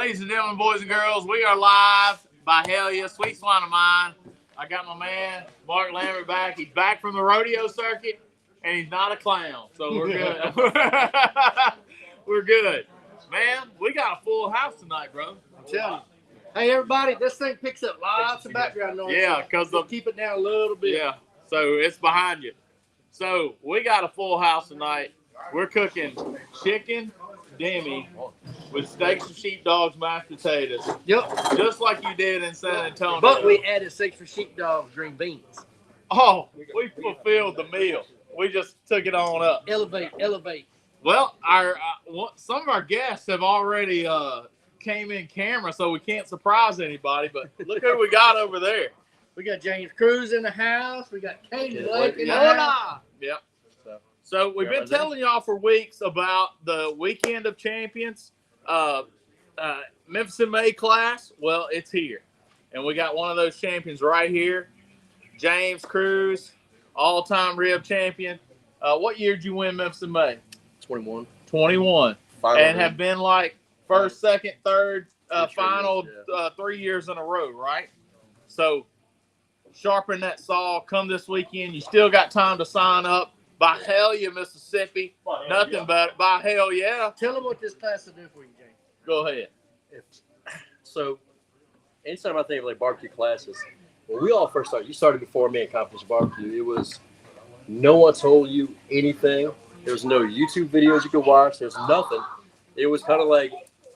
Ladies and gentlemen, boys and girls, we are live by hell yeah, Sweet Swine of Mine. I got my man, Mark Lambert, back. He's back from the rodeo circuit, and he's not a clown, so we're good. We're good. Man, we got a full house tonight, bro. I'm telling you. Hey, everybody, this thing picks up lots of background noise. Yeah, because keep it down a little bit. Yeah, so it's behind you. So we got a full house tonight. We're cooking chicken demi with steaks and sheepdogs, mashed potatoes. Yep. Just like you did in San Antonio. But we added steaks for sheepdogs, green beans. Oh, we fulfilled the meal. We just took it on up. Elevate. Well, some of our guests have already came in camera, so we can't surprise anybody. But look who we got over there. We got James Cruz in the house. We got Katie Lake in the house. Yep. So we've been telling y'all for weeks about the Weekend of Champions, Memphis May class. Well, it's here. And we got one of those champions right here, James Cruz, all-time rib champion. What year did you win Memphis May? 21. 21. Final and have been like first, second, third, final years, yeah. 3 years in a row, right? So sharpen that saw. Come this weekend. You still got time to sign up. By hell yeah, Mississippi. Nothing but it. By hell yeah. Tell them what this class will do for you, James. Go ahead. So, anytime I think of like barbecue classes, when we all first started, you started before me in competition barbecue. It was no one told you anything. There was no YouTube videos you could watch. There's nothing. It was kind of like,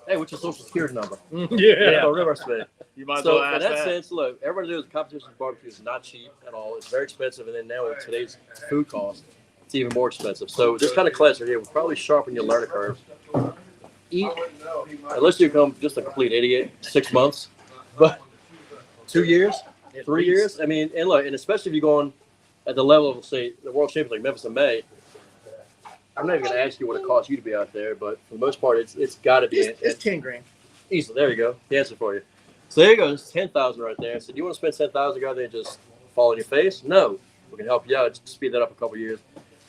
hey, what's your social security number? Yeah. River spin. You might as So well ask in that that. sense, look, everybody knows competition barbecue is not cheap at all. It's very expensive, and then now with today's food costs, it's even more expensive. So this kind of class right here will probably sharpen your learning curve. Unless you become just a complete idiot, 6 months, but 2 years, 3 years. I mean, and look, and especially if you're going at the level of, say, the world champions like Memphis May. I'm not even going to ask you what it costs you to be out there, but for the most part, it's got to be. It's 10 grand. Easily. There you go. The answer for you. So there you go. It's 10,000 right there. So do you want to spend 10,000 go out there and just fall on your face? No. We can help you out. Just speed that up a couple of years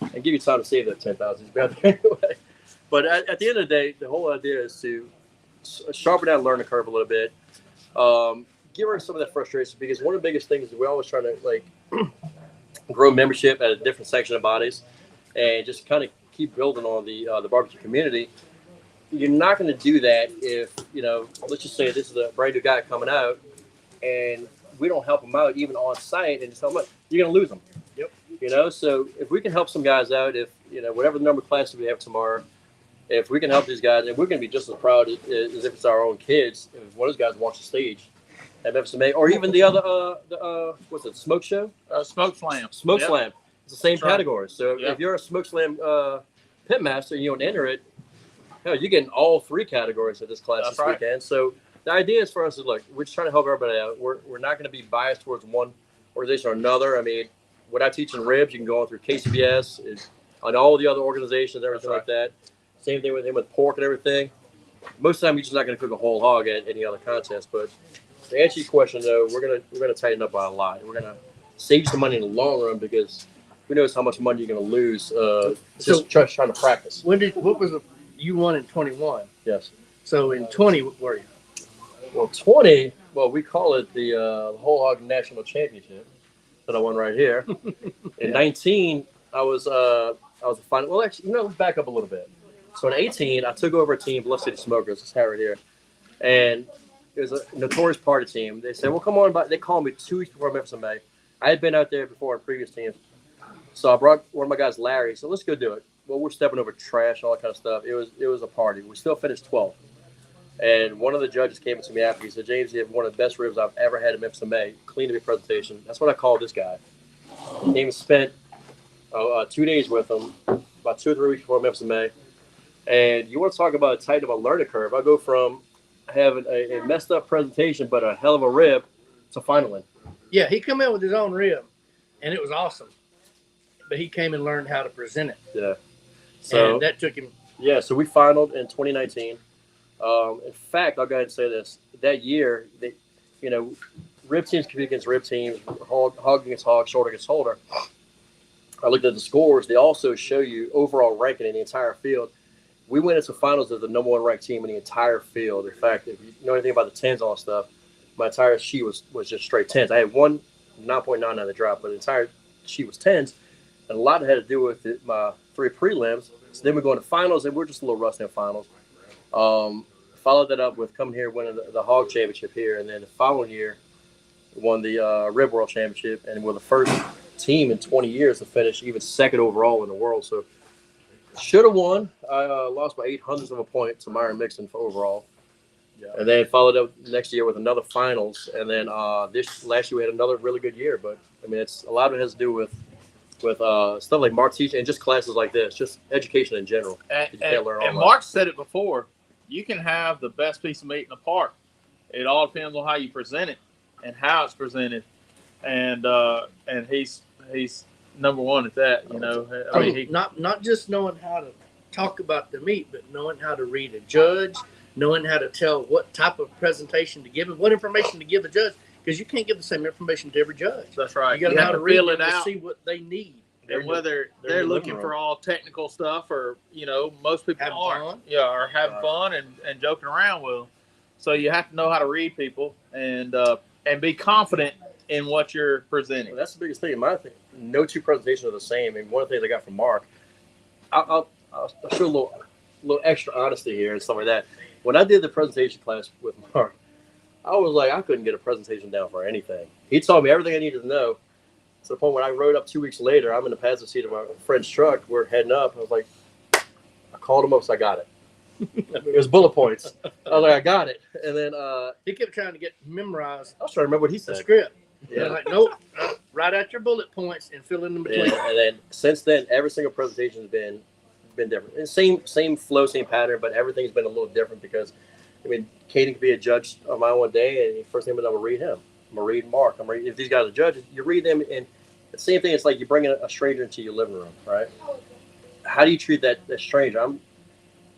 and give you time to save that 10,000. Just be out there anyway. But at the end of the day, the whole idea is to sharpen that learning curve a little bit. Get rid of some of that frustration, because one of the biggest things is we're always trying to like grow membership at a different section of bodies and just kind of keep building on the barbecue community. You're not going to do that if, let's just say this is a brand new guy coming out and we don't help him out even on site and just tell him, you're going to lose him. Yep. So if we can help some guys out, if, whatever the number of classes we have tomorrow, if we can help these guys, and we're going to be just as proud as if it's our own kids, if one of those guys walks the stage at Memphis May, or even the other, what's it, Smoke Show? Smoke Slam. Smoke Yep. Slam. It's the same That's right. category. So Yep. if you're a Smoke Slam pitmaster and you don't enter it, hell, you're getting all three categories of this class That's this right. weekend. So the idea is for us is, look, we're just trying to help everybody out. We're not going to be biased towards one organization or another. I mean, what I teach in ribs, you can go on through KCBS and all the other organizations, everything like that. Same thing with him with pork and everything. Most of the time, you're just not going to cook a whole hog at any other contest. But to answer your question, though, we're gonna tighten up by a lot. We're gonna save you some money in the long run, because who knows how much money you're going to lose just trying to practice. You won in 21? Yes. So in 20, what were you? Well, 20, we call it the Whole Hog National Championship that I won right here. In 19, I was a final. Well, actually, let's back up a little bit. So in 18, I took over a team, Bluff City Smokers. It's right here. And it was a notorious party team. They said, well, come on. They called me 2 weeks before Memphis May. I had been out there before in previous teams. So I brought one of my guys, Larry. So let's go do it. Well, we're stepping over trash and all that kind of stuff. It was a party. We still finished 12th. And one of the judges came up to me after. He said, James, you have one of the best ribs I've ever had in Memphis May. Clean to be presentation. That's what I call this guy. He came and spent 2 days with him, about 2 or 3 weeks before Memphis May. And you want to talk about a tight of a learning curve. I go from having a messed up presentation but a hell of a rib to finaling. Yeah, he come in with his own rib, and it was awesome. But he came and learned how to present it. Yeah. So and that took him. Yeah, so we finaled in 2019. In fact, I'll go ahead and say this. That year, rib teams compete against rib teams, hog against hog, shoulder against shoulder. I looked at the scores. They also show you overall ranking in the entire field. we went into finals as the number 1 ranked team in the entire field. In fact, if you know anything about the tens on stuff, my entire sheet was just straight tens. I had one 9.9 on the drop, but the entire sheet was tens. And a lot had to do with my 3 prelims. So then we go into finals, and we're just a little rusty in finals. Followed that up with coming here, winning the Hog Championship here, and then the following year, won the Rib World Championship, and we're the first team in 20 years to finish even second overall in the world. So should have won. I lost by 0.08 of a point to Myron Mixon for overall. Yeah. And then followed up next year with another finals, and then this last year we had another really good year. But I mean, it's a lot of it has to do with stuff like Mark teaching and just classes like this, just education in general. And Mark said it before. You can have the best piece of meat in the park. It all depends on how you present it and how it's presented. And he's number one at that. You know, I mean, not just knowing how to talk about the meat, but knowing how to read a judge, knowing how to tell what type of presentation to give and what information to give the judge, because you can't give the same information to every judge. That's right. You got to know how to read it out, to see what they need. And whether they're looking for all technical stuff or, you know, most people aren't. Yeah, or having fun and joking around with them. So you have to know how to read people and be confident in what you're presenting. Well, that's the biggest thing in my thing. No 2 presentations are the same. And one of the things I got from Mark, I'll show a little extra honesty here and stuff like that. When I did the presentation class with Mark, I was like, I couldn't get a presentation down for anything. He taught me everything I needed to know. To the point when I rode up 2 weeks later, I'm in the passenger seat of my friend's truck. We're heading up. I was like, I called him up, so I got it. It was bullet points. I was like, I got it. And then he kept trying to get memorized. I was trying to remember what he said. The script. Yeah. Like, nope. Write out your bullet points and fill in between. Yeah, and then since then, every single presentation has been different. And same flow, same pattern, but everything's been a little different because, I mean, Caden could be a judge on my one day, and the first thing I'm going to read him. I'm going to read Mark. If these guys are judges, you read them, and the same thing. It's like you bring a stranger into your living room, right? How do you treat that stranger? You're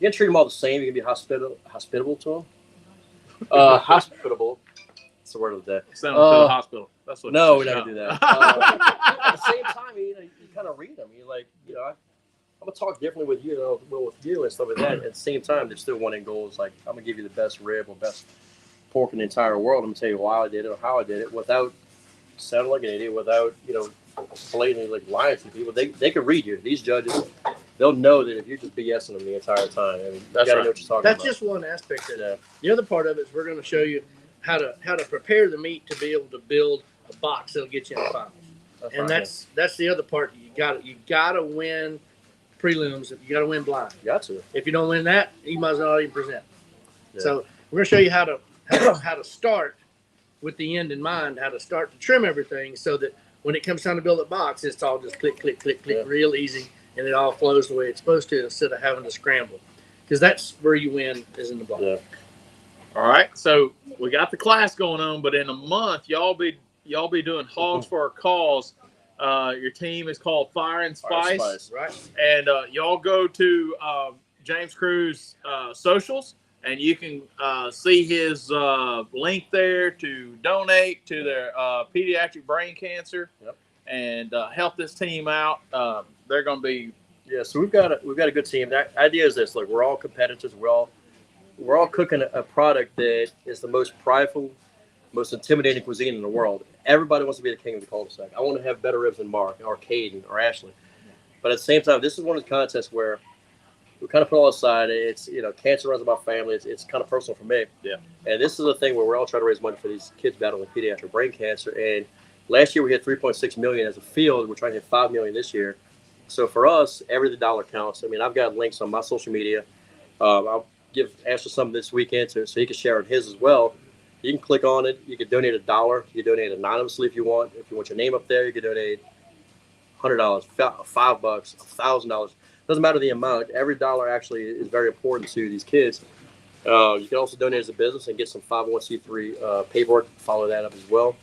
gonna treat them all the same. You can be hospitable to them. Hospitable. That's the word of the day. Send them to the hospital. That's what. No, we never do that. At the same time, you kind of read them. You're like, I'm gonna talk differently with you than I will with you and stuff like that. At the same time, there's still one end goal. It's like I'm gonna give you the best rib or best pork in the entire world. I'm gonna tell you why I did it or how I did it without sounding like an idiot, without blatantly like lying to people. They can read you. These judges, they'll know that if you're just BSing them the entire time. I mean, you gotta know what you're talking about. That's just one aspect of it. The other part of it is we're going to show you how to prepare the meat to be able to build a box that'll get you in the finals. That's the other part. You gotta win prelims. You gotta win blind. You got to. If you don't win that, you might as well not even present. Yeah. So we're going to show you how to start with the end in mind, how to start to trim everything so that when it comes time to build a box, it's all just click, click, click, click, real easy, and it all flows the way it's supposed to instead of having to scramble. Because that's where you win, is in the block. Yeah. All right, so we got the class going on, but in a month, y'all be doing Hogs for Our Cause. Your team is called Fire and Spice, right? And y'all go to James Crew's socials, and you can see his link there to donate to their pediatric brain cancer and help this team out. They're going to be so we've got a good team. The idea is this: like we're all competitors. We're all cooking a product that is the most prideful, most intimidating cuisine in the world. Everybody wants to be the king of the cul-de-sac. I want to have better ribs than Mark or Caden or Ashley. But at the same time, this is one of the contests where we kind of put all aside. It's cancer runs in my family. It's kind of personal for me. Yeah. And this is a thing where we're all trying to raise money for these kids battling pediatric brain cancer. And last year we hit 3.6 million as a field. We're trying to hit 5 million this year. So for us, every dollar counts. I mean, I've got links on my social media. I'll give Ashley some this weekend so he can share on his as well. You can click on it. You can donate $1. You can donate anonymously if you want. If you want your name up there, you can donate $100, $5, $1,000. Doesn't matter the amount. Every dollar actually is very important to these kids. You can also donate as a business and get some 501c3 paperwork. Follow that up as well.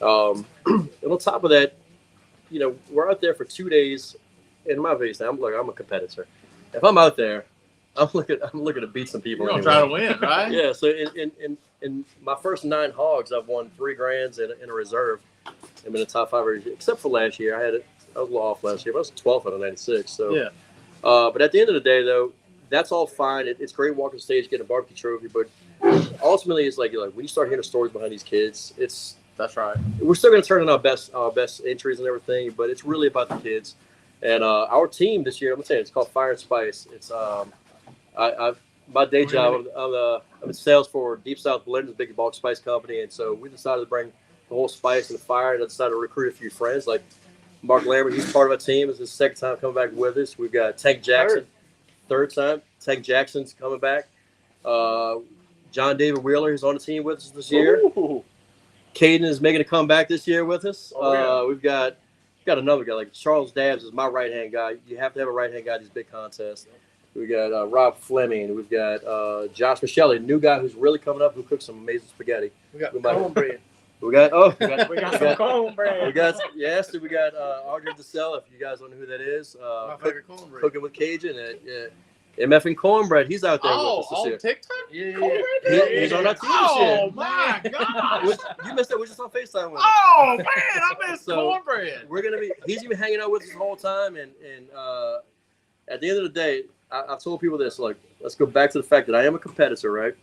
And on top of that, we're out there for 2 days. In my case, I'm a competitor. If I'm out there, I'm looking to beat some people. You're gonna try to win, right? Yeah. So in my first 9 hogs, I've won 3 grands in a reserve. I'm in the top 5 every year, except for last year. I was a little off last year, but I was 12th out of 96. So yeah. But at the end of the day, though, that's all fine. It's great walking stage, getting a barbecue trophy, but ultimately, it's like when you start hearing the stories behind these kids, That's right. we're still going to turn in our best entries and everything, but it's really about the kids. And our team this year, I'm gonna say it's called Fire and Spice. It's my day job. I'm in sales for Deep South Blend, the big bulk spice company, and so we decided to bring the whole spice and the fire, and I decided to recruit a few friends like Mark Lambert. He's part of our team. It's his second time coming back with us. We've got Tank Jackson, third time. Tank Jackson's coming back. John David Wheeler is on the team with us this year. Ooh. Caden is making a comeback this year with us. Oh, yeah. We've got another guy like Charles Dabbs is my right hand guy. You have to have a right hand guy at these big contests. We got Rob Fleming. We've got Josh Michelle, a new guy who's really coming up who cooks some amazing spaghetti. We got cornbread. We got some cornbread. We got Audrey DeSell, if you guys don't know who that is. My favorite cornbread. Cooking with Cajun. MF and Cornbread. He's out there with us this on year. TikTok? Yeah. He's on our team this year. Oh, my gosh. You missed it. We're just on FaceTime with him. Oh, man, I missed So, cornbread. We're gonna be. He's gonna be hanging out with us the whole time, and at the end of the day, I've told people this. Like, let's go back to the fact that I am a competitor, right?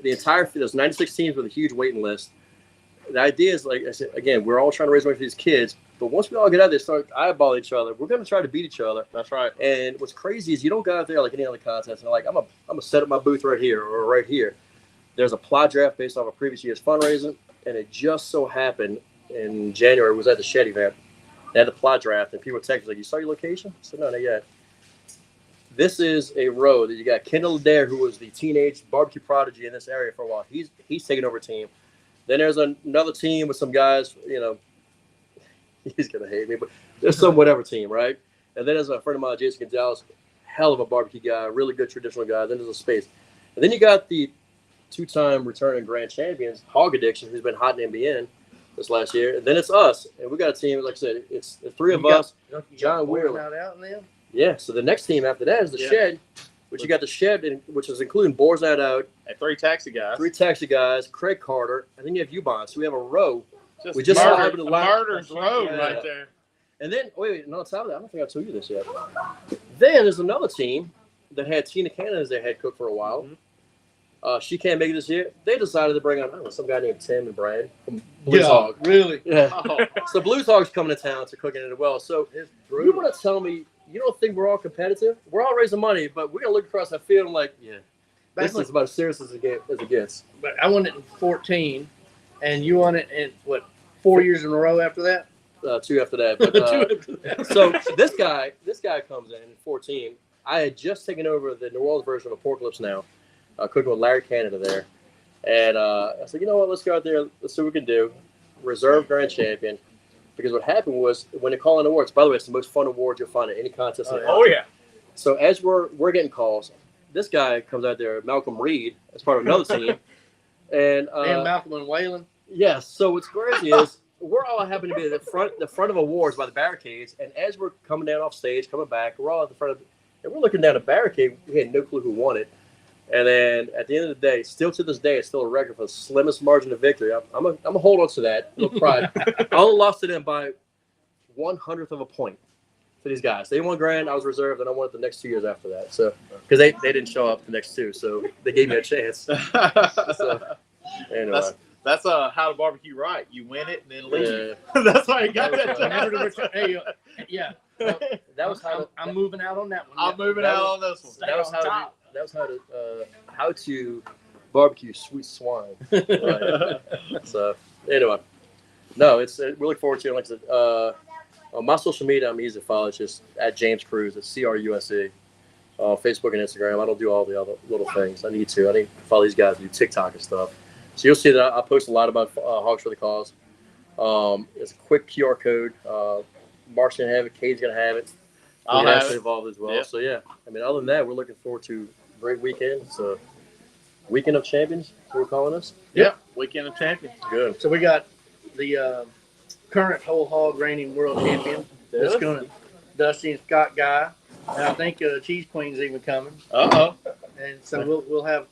The entire there's 96 teams with a huge waiting list. The idea is, like I said, again, we're all trying to raise money for these kids. But once we all get out there, start eyeball each other, we're gonna try to beat each other. That's right. And what's crazy is you don't go out there like any other contest and like I'm gonna set up my booth right here or right here. There's a plot draft based off a previous year's fundraising, and it just so happened in January was at the Shed event. They had the plot draft, and people texted like, "You saw your location?" I said, "No, not yet." This is a road that you got Kendall Adair, who was the teenage barbecue prodigy in this area for a while. He's taking over a team. Then there's another team with some guys, he's gonna hate me, but there's some whatever team, right? And then there's a friend of mine, Jason Gonzalez, hell of a barbecue guy, really good traditional guy. Then there's a space, and then you got the two-time returning grand champions, Hog Addiction, who's been hot in NBN this last year. And then it's us, and we got a team. Like I said, it's the three of us. John Wheeler. Out in them? Yeah. So the next team after that is the Shed, which you got the Shed, which is including Boar's Night Out, And three taxi guys. three taxi guys, Craig Carter, and then you have U-Bonds. So we have a row. Just We just murder, saw happened to line- murder's road Yeah. right there. And then, wait, no, on top of that, I don't think I told you this yet. Then there's another team that had Tina Cannon as their head cook for a while. She can't make it this year. They decided to bring on some guy named Tim and Brian from Blues Hog. Really? Yeah. Oh, So Blues Hog's coming to town to cooking it as well. So It's you brutal. want to tell me you don't think we're all competitive? We're all raising money, but we're gonna look across that field and like, yeah, Back this when- is about as serious as it gets. But I won it in 14, and you won it in, 4 years in a row after that? 2 after that. But so this guy comes in 14. I had just taken over the New Orleans version of Apocalypse Now, cooking with Larry Canada there. And I said, you know what, let's go out there, let's see what we can do. Reserve grand champion. Because what happened was when they call in awards, by the way, it's the most fun award you'll find at any contest. oh yeah. So as we're getting calls, this guy comes out there, Malcolm Reed, as part of another team. And Malcolm and Waylon. yes, so what's crazy is we're all happen to be at the front of awards by the barricades, and as we're coming down off stage, coming back, we're all at the front of, and we're looking down the barricade. We had no clue who won it, and then at the end of the day, still to this day, it's still a record for the slimmest margin of victory. I'm a hold on to that. No pride. I only lost to them by 1/100th of a point to these guys. They won grand. I was reserved, and I won it the next 2 years after that. So because they didn't show up the next 2, so they gave me a chance. So anyway. That's how to barbecue right. You win it and then leave. Yeah. That's why you got that. Never to return. Hey, yeah. Well, That was how I'm moving out on that one. I'm moving out on this one. that was on top. how to barbecue sweet swine. Right. So anyway, no, it's we look forward to it. Like I said, on my social media, I'm easy to follow. It's just at James Cruz, it's CRUSE. Facebook and Instagram. I don't do all the other little things. I need to follow these guys, do TikTok and stuff. So you'll see that I post a lot about Hogs for the Cause. It's a quick QR code. Mark's gonna have it. Cade's gonna have it. I'll We're have actually it. involved as well. Yeah. So yeah, I mean, other than that, we're looking forward to a great weekend. It's a weekend of champions. What we're calling this. Yep. Weekend of Champions. Good. So we got the current whole hog reigning world champion. That's going to Dusty and Scott Guy. And I think Cheese Queen's even coming. Uh-oh. And so we'll have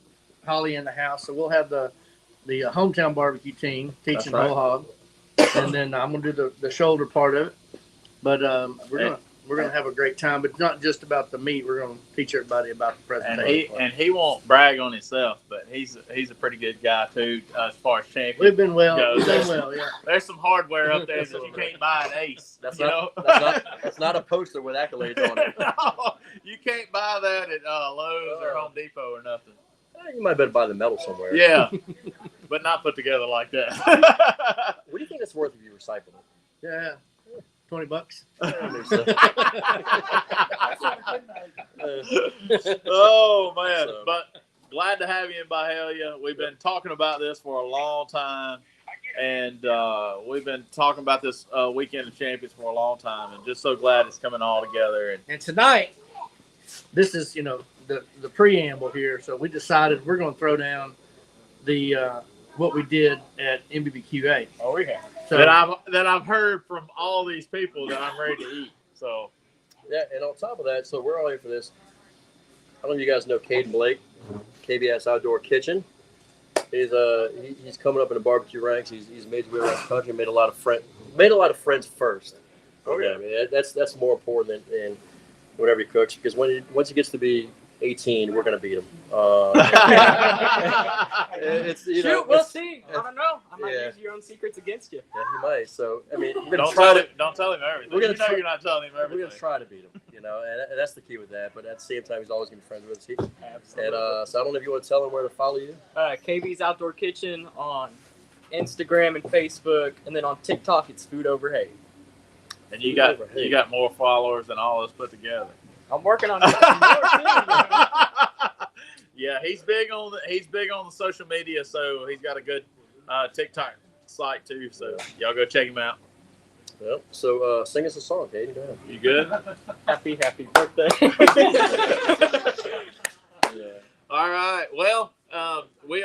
Holly in the house. So we'll have the hometown barbecue team teaching That's right. whole hog. And then I'm going to do the shoulder part of it. But we're going to we're gonna have a great time. But it's not just about the meat. We're gonna teach everybody about the presentation. And he won't brag on himself, but he's a pretty good guy too as far as champion. We've been well. goes. We've been well. Yeah. There's some hardware up there that you can't buy at Ace. That's you not, know? that's not a poster with accolades on it. No, you can't buy that at Lowe's or Home Depot or nothing. You might better buy the medal somewhere. Yeah, but not put together like that. What do you think it's worth if you recycle it? Yeah. $20. Oh man! So- But glad to have you in Byhalia. We've been talking about this for a long time, and we've been talking about this weekend of champions for a long time, and just so glad it's coming all together. And And tonight, this is the preamble here. So we decided we're going to throw down the what we did at MBBQA. oh yeah, So that I've heard from all these people that I'm ready to eat. So Yeah, and on top of that, so we're all here for this. I don't know if you guys know Caden Blake, KBS Outdoor Kitchen. He's coming up in the barbecue ranks. He's made his way around the country. Made a lot of friends first. Oh, yeah. I mean, that's more important than whatever he cooks, because once he gets to be 18, we're gonna beat him. It's Shoot, we'll see. I don't know. I might Yeah. use your own secrets against you. Yeah, he might. So I mean, we're gonna don't try tell him everything. We're gonna You know try- you're not telling him We're everything. gonna try to beat him, and that's the key with that. But at the same time, he's always gonna be friends with us. Absolutely. And so I don't know if you want to tell him where to follow you. KB's Outdoor Kitchen on Instagram and Facebook, and then on TikTok it's Food Over Hay. And you got more followers than all of us put together. I'm working on it. Yeah, he's big on the social media, so he's got a good TikTok site too. So y'all go check him out. Yep. So sing us a song, Katie. Go ahead. You good? Happy birthday. Yeah. All right. Well, we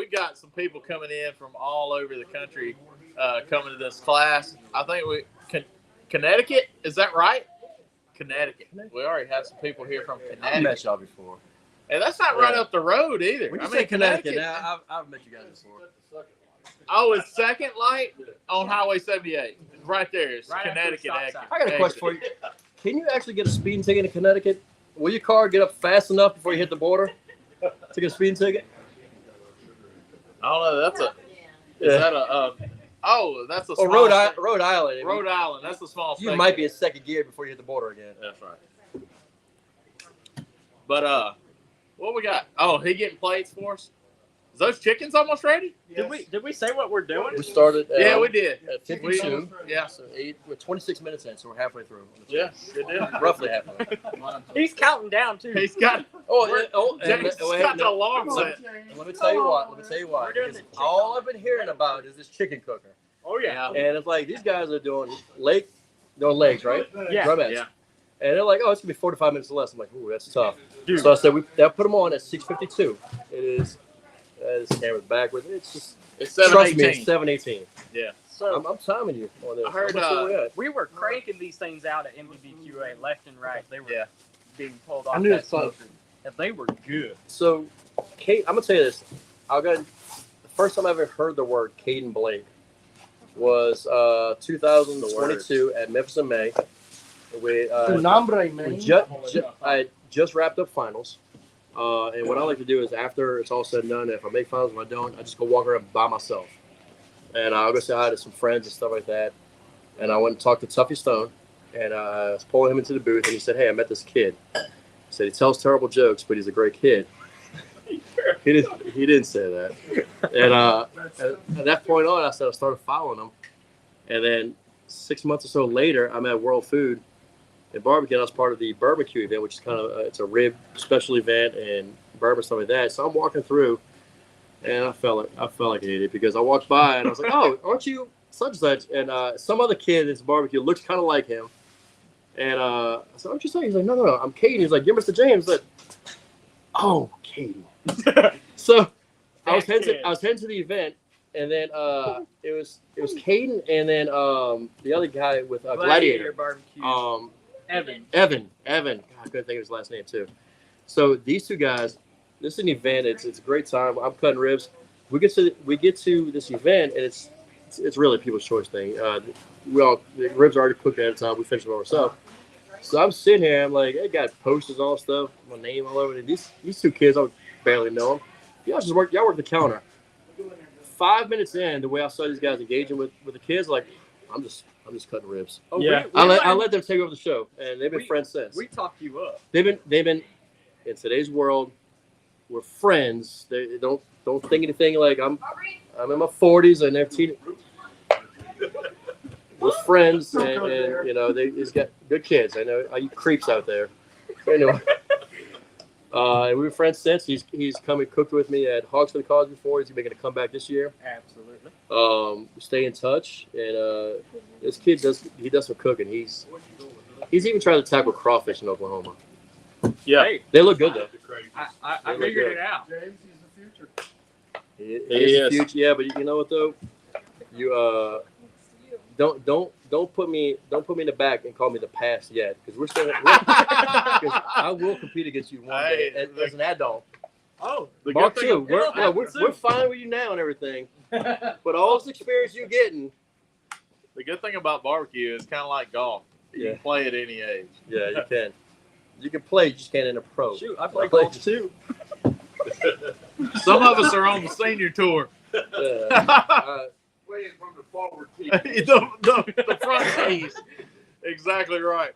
got some people coming in from all over the country coming to this class. I think Connecticut, is that right? Connecticut. We already have some people here from I've Connecticut. met y'all before. And that's not right up the road either. When you I say mean, Connecticut, now I've met you guys before. Oh, it's Second Light on Highway 78. Right there. It's Right after Connecticut the stop exit. sign. I got a question for you. Can you actually get a speeding ticket in Connecticut? Will your car get up fast enough before you hit the border to get a speeding ticket? I don't know. That's a Or small Rhode state. Island. Rhode Island. That's the small state. You might be in second gear before you hit the border again. That's right. But what we got? Oh, he getting plates for us. Is those chickens almost ready? Did we say what we're doing? We started Yeah, we did. at 52. Yeah. So we're 26 minutes in, so we're halfway through. Yeah, good deal. Roughly halfway. He's counting down too. He's got. James wait, got the no, alarm set. let me tell you what. We're doing because the all I've been hearing about is this chicken cooker, Oh yeah. and it's like these guys are doing legs, right? Yeah. Drumettes. Yeah. And they're like, oh, it's gonna be 45 minutes less. I'm like, ooh, that's tough. Dude. So I said, they'll put them on at 6:52. It is. This camera's backwards. It's just. It's Trust me, 7:18. it's 7:18. Yeah. So I'm timing you on this. I heard, How much are we at? we were cranking these things out at MBBQA left and right. They were Yeah. being pulled off I knew that it's close. smoker, and they were good. So, Kate, I'm gonna tell you this. The first time I ever heard the word Caden Blake was 2022 at Memphis in May. We Tu nombre, man. I had just wrapped up finals, and what I like to do is after it's all said and done, if I make finals, if I don't, I just go walk around by myself, and I'll go say hi to some friends and stuff like that. And I went and talked to Tuffy Stone, and I was pulling him into the booth, and he said, "Hey, I met this kid." He said he tells terrible jokes, but he's a great kid. He didn't say that. And at that point on, I started following him, and then 6 months or so later, I'm at World Food in Barbecue. I was part of the barbecue event, which is kind of it's a rib special event and bourbon stuff like that. So I'm walking through, and I felt like an idiot because I walked by and I was like, "Oh, aren't you such and such?" And some other kid in this barbecue looks kind of like him. And I said, "Aren't you saying?" He's like, "No, I'm Katie." He's like, "You're Mr. James." Like, "Oh, Katie." So I was heading to the event, and then it was Caden and then the other guy with Gladiator. Barbecue. Evan. Evan. God, I couldn't think of his last name too. So these two guys, this is an event. It's a great time. I'm cutting ribs. We get to this event, and it's really a people's choice thing. The ribs are already cooked ahead of time. We finish them ourselves. So I'm sitting here. I'm like, they got posters and all stuff, my name all over it. These two kids, I barely know them. Y'all work the counter. 5 minutes in, the way I saw these guys engaging with the kids, like, I'm just cutting ribs. Oh, Yeah. I let them take over the show, and they've been friends since. We talked you up. They've been in today's world. We're friends. They don't think anything like I'm in my 40s and they're we're friends, and you know he's got good kids. I know you creeps out there. Anyway, and we were friends since. He's come and cooked with me at Hogs for the Cause before. He's making a comeback this year. Absolutely. We stay in touch, and this kid does some cooking. He's even tried to tackle crawfish in Oklahoma. Yeah. Hey, They look good though. I figured it out. James, he's the future. He He is is. the future. Yeah, but you know what though? You don't put me in the back and call me the past yet, because we're still. Because I will compete against you one day as an adult. Oh, The Mark good thing, too. We're too. fine with you now and everything, but all this experience you're getting. the good thing about barbecue is kind of like golf. You Yeah. can play at any age. Yeah, you can. You can play, you just can't in a pro. shoot, I play golf too. Some of us are on the senior tour. Yeah. Playing from the forward tee. the front tees. Exactly right.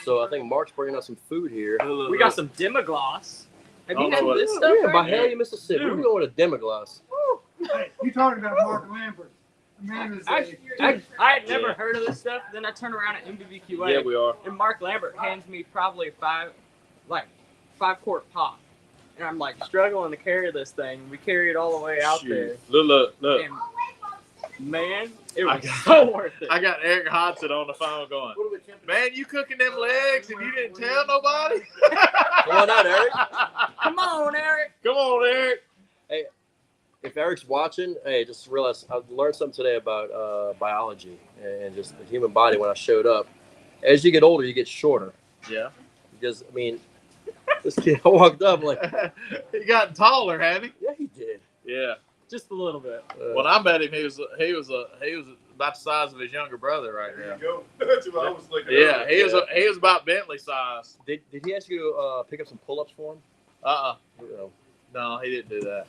So I think Mark's bringing us some food here. We got some Demogloss. Have you Oh, had what- this stuff? Yeah, by right here? Hellier, Mississippi. We're going to Demogloss. Hey, you talking about Mark Lambert? The man is I had never Yeah. heard of this stuff. Then I turn around at MBBQA, Yeah, we are. and Mark Lambert hands me probably five quart pop, and I'm like struggling to carry this thing. We carry it all the way out there, Look. and man, it I was got- so worth it. I got Eric Hodson on the phone going, man, you cooking them legs and you didn't tell nobody? Come on out, Eric. Come on, Eric. Come on, Eric. If Eric's watching, hey, just realize I learned something today about biology and just the human body when I showed up. As you get older, you get shorter. Yeah. Because, I mean, this kid walked up like, He got taller, hadn't he? yeah, he did. Yeah. Just a little bit. When I met him, he was about the size of his younger brother right There now. you go. That's what I was thinking. Yeah, he was about Bentley size. Did he ask you to pick up some pull-ups for him? You know. No, he didn't do that.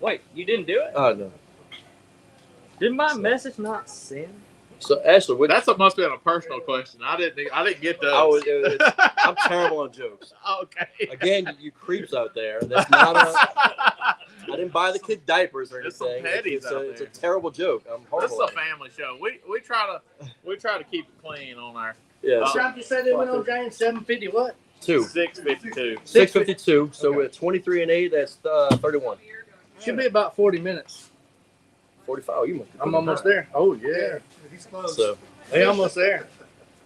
Wait, you didn't do it? Oh, no. Did my message not send? So, Ashley, what, That's must have been a personal question. I didn't get those. I was, I'm terrible on jokes. Okay. Again, you creeps out there. That's not a. I didn't buy the kid diapers or There's some anything. petties It's out a there. terrible joke. I'm This is horrible. a family show. We try to keep it clean on our Yeah, What time did you say they went on, James? 750 what? 652. 6:52. So we're at 23 and 8. That's 31. Should be about 40 minutes. 45. Oh, you must be. I'm almost there. Oh, yeah. He's close. So They almost there.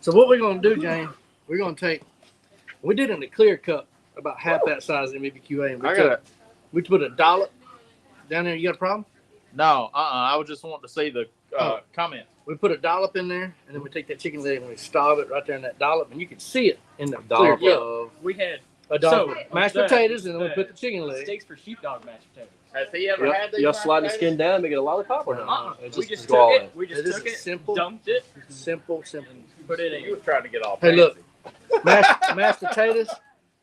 So what we're going to do, James, we're going to we did in a clear cup about half that size in BBQA. And we put a dollop down there. You got a problem? No, I was just wanting to see the comment. We put a dollop in there, and then we take that chicken leg and we starve it right there in that dollop, and you can see it in the clear dollop cup. of. We had A dollop So, of mashed the- potatoes, and then we put the chicken leg. steaks for sheepdog mashed potatoes. Has he ever had these? Y'all slide the skin down and make it a lollipop or no? It We just go all took in. it. We It just is took it, simple. dumped it, Simple. put it He in. was trying to get off. Hey, look. fancy. Mashed potatoes,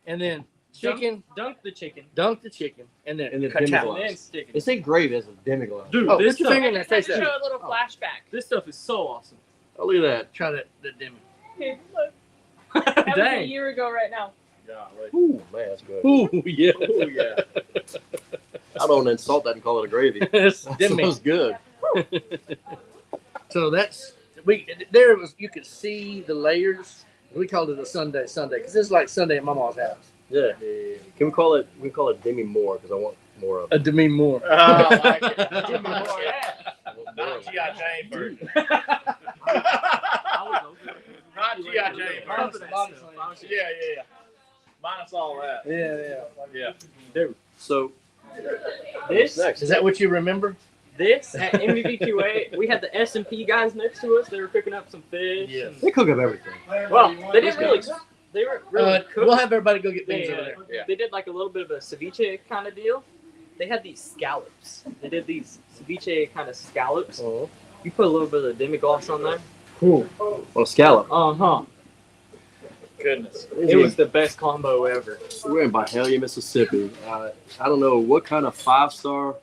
and then chicken. Dunk the chicken, Dunk the chicken, and then And then cut demi-glace. out. and then stick it. They say gravy as a demiglace. Dude, Oh, this put your stuff, finger in that face. Show That. a little flashback. this stuff is so awesome. Oh, look at that. Try that demi. Here, look. That was a Dang. year ago right now. Golly. Ooh, man, that's good. Ooh, yeah. Oh yeah. I don't insult that and call it a gravy. It's That demi. sounds good. So that's there was you could see the layers. We called it a Sunday because it's like Sunday at my mom's house. Yeah. Can we call it? We can call it demi more because I want more of A it. demi more. I like it. Give me more of that. I want more Not of it. G.I. Jane first. I was over it. Not G.I. Jane Minus first. that stuff. Yeah. Minus all that. Yeah. Yeah. So This, what's next? Is that what you remember? this at MVBQA, we had the S&P guys next to us. They were cooking up some fish. Yes. and- They cook up everything. well, they didn't really. They weren't really We'll cooking. have everybody go get things over there. Yeah. They did like a little bit of a ceviche kind of deal. They had these scallops. They did these ceviche kind of scallops. Oh. You put a little bit of demi-glace on there. On a scallop. Uh-huh. Goodness. It was the best combo ever. We're in Byhalia, Mississippi. I don't know what kind of 5-star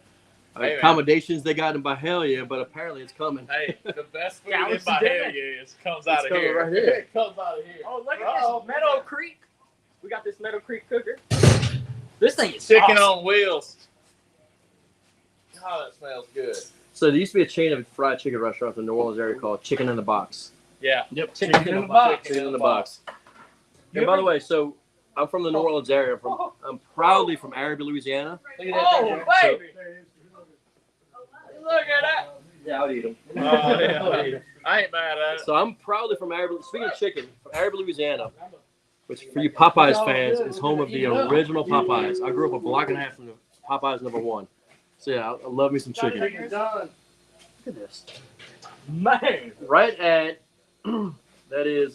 Hey, man. accommodations they got in Byhalia, but apparently it's coming. Hey, the best food Yeah, in what's the dinner? Byhalia comes out It's of coming here. right here. It comes out of here. Oh, look Uh-oh. at this Meadow Creek. We got this Meadow Creek cooker. This thing is Chicken awesome. on wheels. Oh, that smells good. So there used to be a chain of fried chicken restaurants in the New Orleans area called Chicken in the Box. Yeah. Yep. Chicken in the box. Chicken in the Box. And by the way, so I'm from the New Orleans area. I'm proudly from Araby, Louisiana. Oh, baby. Look at that. Yeah, I'll eat them. Oh, yeah. I ain't mad at it. So I'm proudly from Araby. Speaking of chicken, from Araby, Louisiana, which for you Popeyes fans is home of the original Popeyes. I grew up a block and a half from the Popeyes #1. So yeah, I love me some chicken. Look at this. Man. Right at that is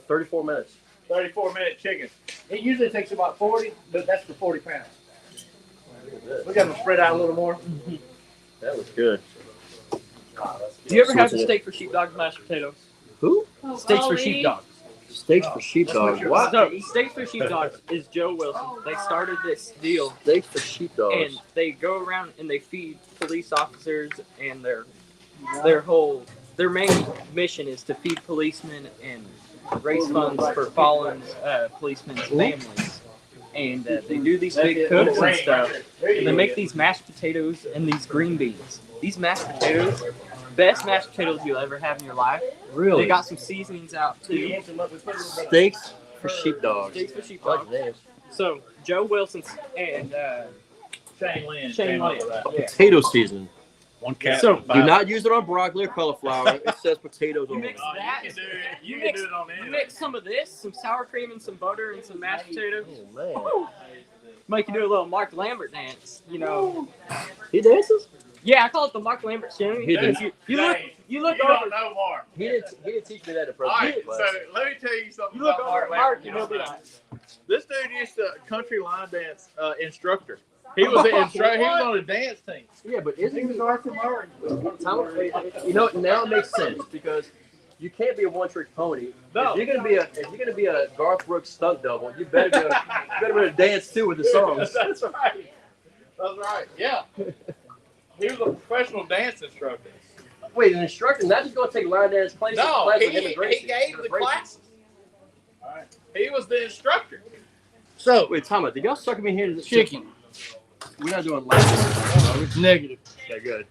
34 minutes. 34-minute chicken. It usually takes about 40, but that's for 40 pounds. We got them spread out a little more. That was good. Do you ever have the steak for sheepdogs mashed potatoes? Who? Steaks for sheepdogs. Steaks for sheepdogs. What? So, Steaks for Sheepdogs is Joe Wilson. They started this deal, Steaks for sheepdogs. and they go around and they feed police officers, and their main mission is to feed policemen and raise funds for fallen policemen's families. And they do these big cooks and stuff. And they make these mashed potatoes and these green beans. These mashed potatoes, best mashed potatoes you'll ever have in your life. Really? They got some seasonings out too. Steaks for sheepdogs. Steaks for I like sheepdogs. the names. So Joe Wilson and Shane Lynn. Shane came up Lynn. with that. Yeah. Potato seasoning. One cat. So, Do not use it on broccoli or cauliflower. It says potatoes You on mix it. Oh, that. you can do it. You You can do it on You anything. mix some of this, some sour cream and some butter and some mashed potatoes. Oh, man. Make you do a little Mark Lambert dance, you know. He dances? Yeah, I call it the Mark Lambert singing. He did. You look You over. don't know Mark. He didn't teach me that in All right, person. so let me tell you something You look about over Mark at Mark Lambert. and he'll be like, This dude used to country line dance instructor. He was an instructor. He was on a dance team. Yeah, but isn't he Arthur Martin? You know, now it makes sense because you can't be a one-trick pony. No. If you're gonna be a Garth Brooks stunt double, you better be able to dance too with the songs. That's right. That's right. Yeah. He was a professional dance instructor. Wait, an instructor not just gonna take line dance classes? No, classes he with him and Gracie. gave the classes. He was the instructor. So, Wait, Tom, did y'all suck me here? chicken. We're not doing live. Negative. Okay, good.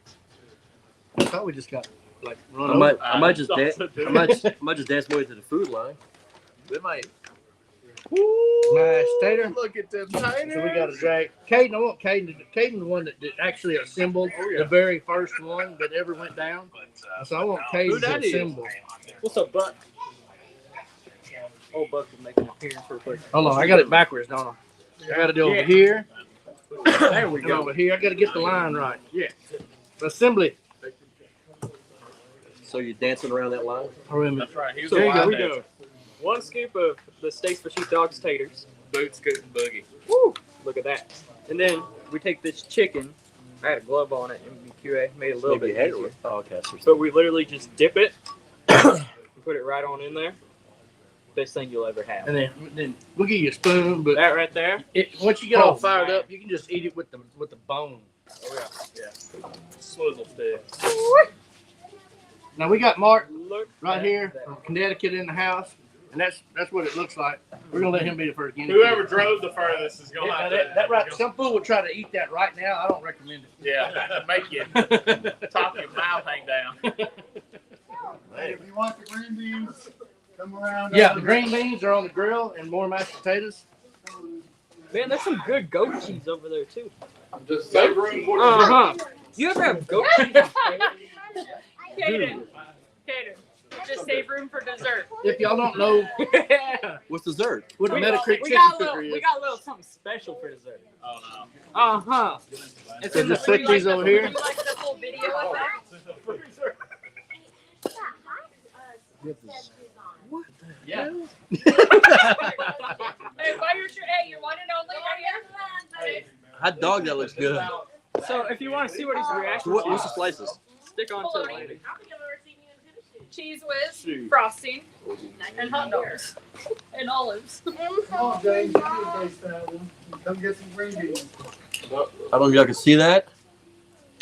I thought we just got like run I over. might just dance. I might just dance more to the food line. They might. Mashed tater. Look at them taters. So we got to drag. Caden, I want Caden the one that actually assembled the very first one that ever went down. So I want Who Caden to that is? assemble. what's up, Buck? Old Buck will make an appearance real quick. Hold on, I got it backwards, don't I? I got to do Yeah. over here. There we and go. over here. I got to get the line right. Yeah. Assembly. So you're dancing around that line? Oh, wait a minute. That's right. He was So a here line we dancer. go. One scoop of the Steaks for Sheepdogs taters. Boot, scoot, and boogie. Woo! Look at that. And then we take this chicken. I had a glove on it. MBQA made it a little Maybe bit head easier. Oh, okay. So But we literally just dip it, and put it right on in there. Best thing you'll ever have. And then we'll give you a spoon, but That right there. once you get all Oh, fired man. up, you can just eat it with the bone. Oh, yeah. Swizzle stick. Now we got Mark Look right at here that. from Connecticut in the house, and that's what it looks like. We're gonna let him be the first guinea Whoever pig. drove the furthest is going to Yeah, have that right. Some fool would try to eat that right now. I don't recommend Yeah, make you it. top of your mouth hang down. Hey, if you want the green beans, come around. Yeah, the green beans are on the grill and more mashed potatoes. Man, there's some good goat cheese over there too. Just save room for Uh huh. You ever have goat cheese? Caden. Caden. Just save room for dessert. If y'all don't know Yeah. what's dessert? what a We Metacritic we chicken got a cooker little, is, we got a little something special for dessert. Oh, no. Uh huh. It's So in the just stick freezer. these over here. Would you like the full video of that? Yeah. Hey, while you're hey, your one and only right here. Hot dog that looks good. So if you want to see what his reaction So what's the slices? stick on to it later. Cheese whiz, frosting, and hot dogs, and olives. Come on, James. You do a base salad. Come get some green beans. I don't know if y'all can see that.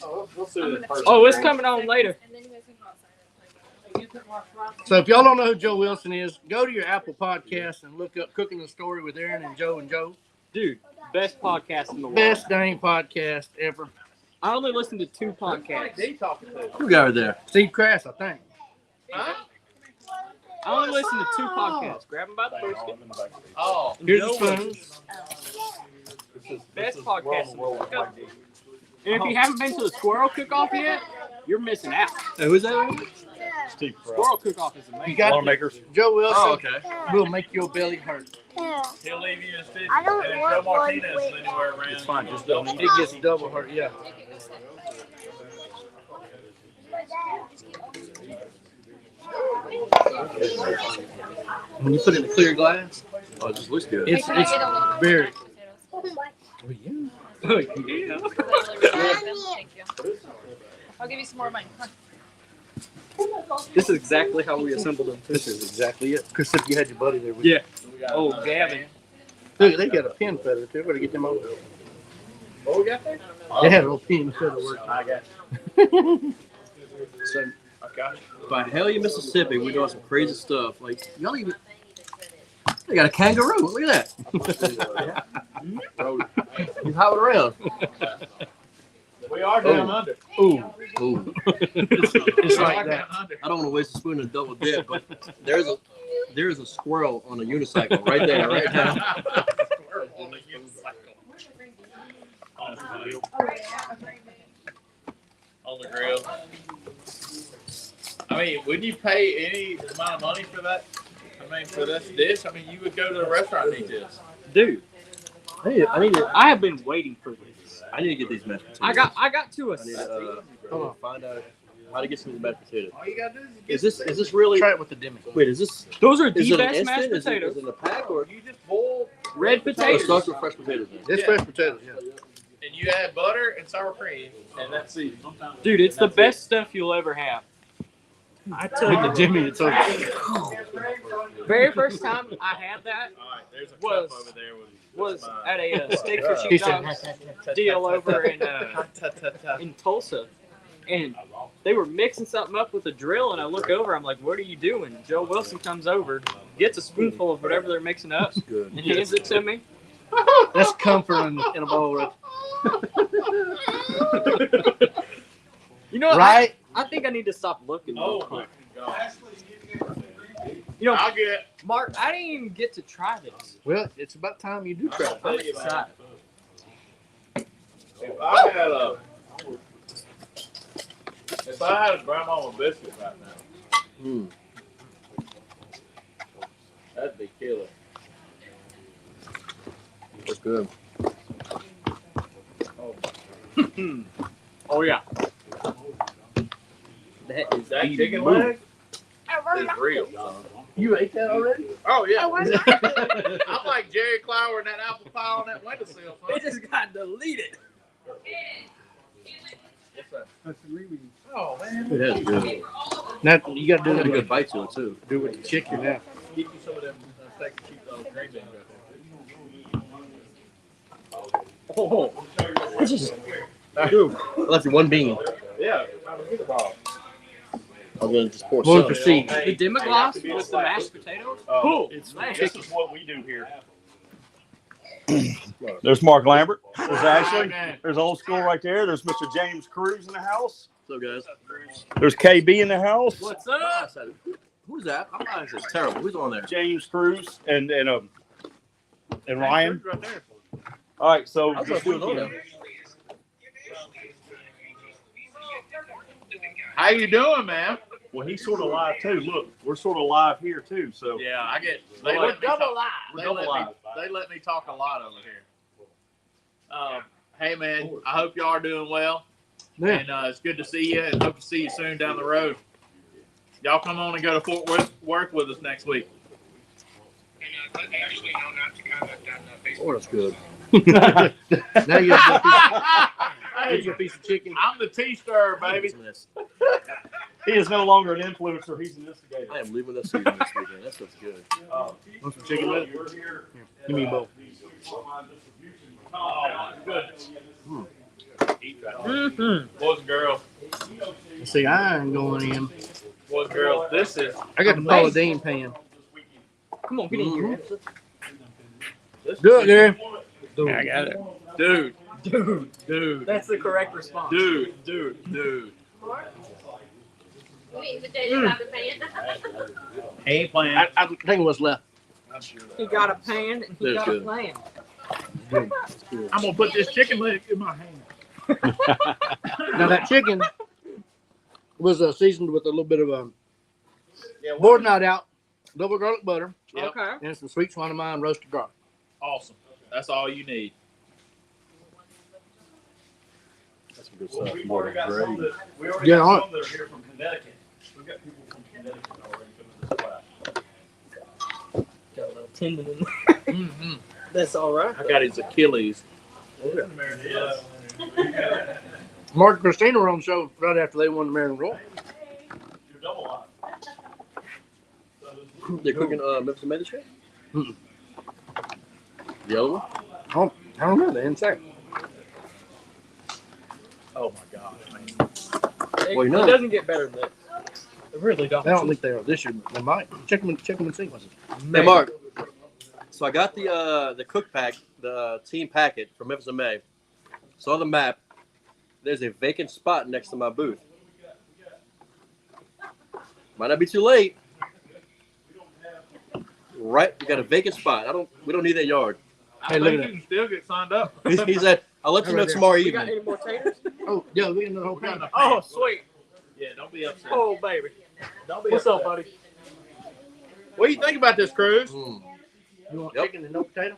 We'll see it first. Oh, it's coming on later. So if y'all don't know who Joe Wilson is, go to your Apple Podcast and look up Cooking the Story with Aaron and Joe. Dude, best podcast in the world. Best dang podcast ever. I only listen to 2 podcasts. Who got her there? Steve Crass, I think. I only listen to 2 podcasts. Grab them by the brisket. Oh, Here's the spoons. Best podcast in the world. And if you haven't been to the Squirrel Cook-Off yet, you're missing out. Hey, who's that? Squirrel Cook-Off is amazing. You got Joe Wilson. Oh, okay. Will make your belly hurt. he'll leave you in stitches. I don't And if want Joe one Martinez is with- anywhere around, It's fine. Just don't eat It gets double hurt, yeah. When you put it in a clear glass, Oh, it just looks good. it's very. Oh my. Oh, yeah. Thank you. I'll give you some more of mine. Come on. This is exactly how we assembled them. This is exactly it. Chris, if you had your buddy there with you. Yeah. Oh, Gavin. Look, they got a pin feather too. Better get them over. what we got there? They had a little pin feather work. I got So, okay. by Hellier, Mississippi, we're doing some crazy stuff. Like, y'all even. They got a kangaroo. Look at that. He's hopping around. We are down under. Ooh. Ooh. It's like that. Down under. I don't want to waste a spoon and double dip, but there's a squirrel on a unicycle right there, right now. We're on the unicycle. On the grill. I mean, wouldn't you pay any amount of money for that? I mean, for this dish? I mean, you would go to a restaurant and eat this. Dude, I have been waiting for this. I need to get these mashed potatoes. I got to a I need to find out how to get some of the mashed potatoes. All you gotta do Is this really? Try it with the demi. Wait, is this? Those are Is the it an best mashed instant? Is it potatoes. in a pack or? you just boil Red Oh, potatoes. stuck with fresh potatoes. In. It's Yeah. fresh potatoes, yeah. and you add butter and sour cream, and that's it. Dude, it's the best stuff you'll ever have. I tell With the you, Jimmy, it's over. very first time I had that All right, there's a Was- cup over there with was at a steak for He cheap said, dogs deal over in Tulsa. And they were mixing something up with a drill, and I look over, I'm like, what are you doing? Joe Wilson comes over, gets a spoonful of whatever they're mixing up, Good. and hands it to me. That's comfort in a bowl, right? You know what? Right? I think I need to stop looking. Oh real my quick. god! You know, I'll get. Mark, I didn't even get to try this. Well, it's about time you do try it. I'm excited. If I had a grandmama biscuit right now, Mm. that'd be killer. That's good. Oh yeah. That is That eating chicken food. leg is real. You ate that already? Oh yeah. I I'm like Jerry Clower and that apple pie on that windowsill. It just got deleted. Oh man. It has good. Now, you got to Got a do good it bite to it too. do with the chicken now. Get you some of them steak and cheese green beans Oh, It's just. Dude, I left you one bean. Yeah. Get the ball. I'm gonna just pour We'll some. proceed. the demi-glace with the mashed potatoes. Oh, It's nice. This is what we do here. There's Mark Lambert. There's Ashley. There's Old School right there. There's Mr. James Cruz in the house. So guys, There's KB in the house. What's up? who's that? I'm not. It's terrible. Who's on there? James Cruz and Ryan. Right there. All right, so I thought he was on there. How you doing, man? well, he's sort of live too. Look, we're sort of live here too. So Yeah, I get. We're They let me double talk, live. they double let me, live. they let me talk a lot over here. Hey man, I hope y'all are doing well, Yeah. and it's good to see you, and hope to see you soon down the road. Y'all come on and go to Fort Worth with us next week. Actually, no, not to comment on Facebook. Oh, that's good. Now you got Hey, a piece of chicken. I'm the tea stirrer, baby. Some of this. He is no longer an influencer. He's an instigator. I am leaving this season this weekend. That stuff's good. Want some chicken leg? Give me a bowl. Boys and girls. See, I ain't going in. Boys and girls. This is I got the Paula Dean pan. Come on, get in here. Do it, Gary. I got it. Dude. That's the correct response. Dude. We potatoes out the pan. He ain't playing. I think what's left. He got a pan and he That's got a good. plan. I'm gonna put this chicken leg in my hand. Now that chicken was seasoned with a little bit of board night out, double garlic butter, Yep. Okay. and some sweet Swan of mine roasted garlic. Awesome. That's all you need. That's some good stuff. We already got some that Yeah, all are here from Connecticut. We've got people from Connecticut already coming to this class. Got a little tendon in there. Mm-hmm. That's all right. I got his Achilles. Mark and Christina were on the show right after they won the American Royal. You're double up. They're cooking Memphis May this year? Mm-mm. The other one? I don't know. They didn't say. Oh my God, man. Well, you know. It doesn't get better than that. It really don't. I don't think they are this year. But they might. Check them and see. Hey, Mark. So I got the cook pack, the team packet from Memphis in May. Saw the map. There's a vacant spot next to my booth. Might not be too late. Right, we got a vacant spot. We don't need that yard. I think you can still get signed up. He said, I'll let you know tomorrow You got evening. any more taters? Oh, yeah, we can do the whole thing. Oh, sweet. Yeah, don't be upset. Oh, baby. Don't be What's upset. up, buddy? What do you think about this, Cruz? Mm. You want Yep. chicken and no potato?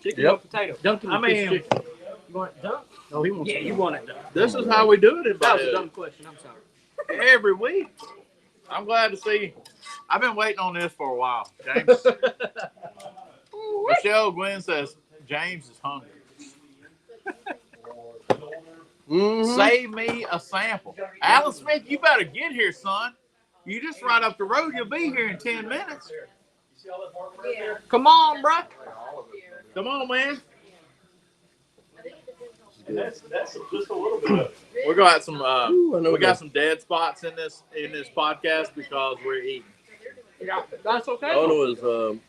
Chicken Yep. or potato? Dunkin' I mean, chicken. You want it done? Oh, he wants. Yeah, you want it done. This is how we do it in That was a Bud. dumb question. I'm sorry. Every week. I'm glad to see. I've been waiting on this for a while, James. Michelle Gwen says James is hungry. Mhm. Save me a sample. Alan Smith, you better get here, son. You just right up the road. You'll be here in 10 minutes. Come on, bro. Come on, man. That's just a little bit of it. We got some. Ooh, I know We got that. some dead spots in this podcast because we're eating. Yeah, that's okay. All I know is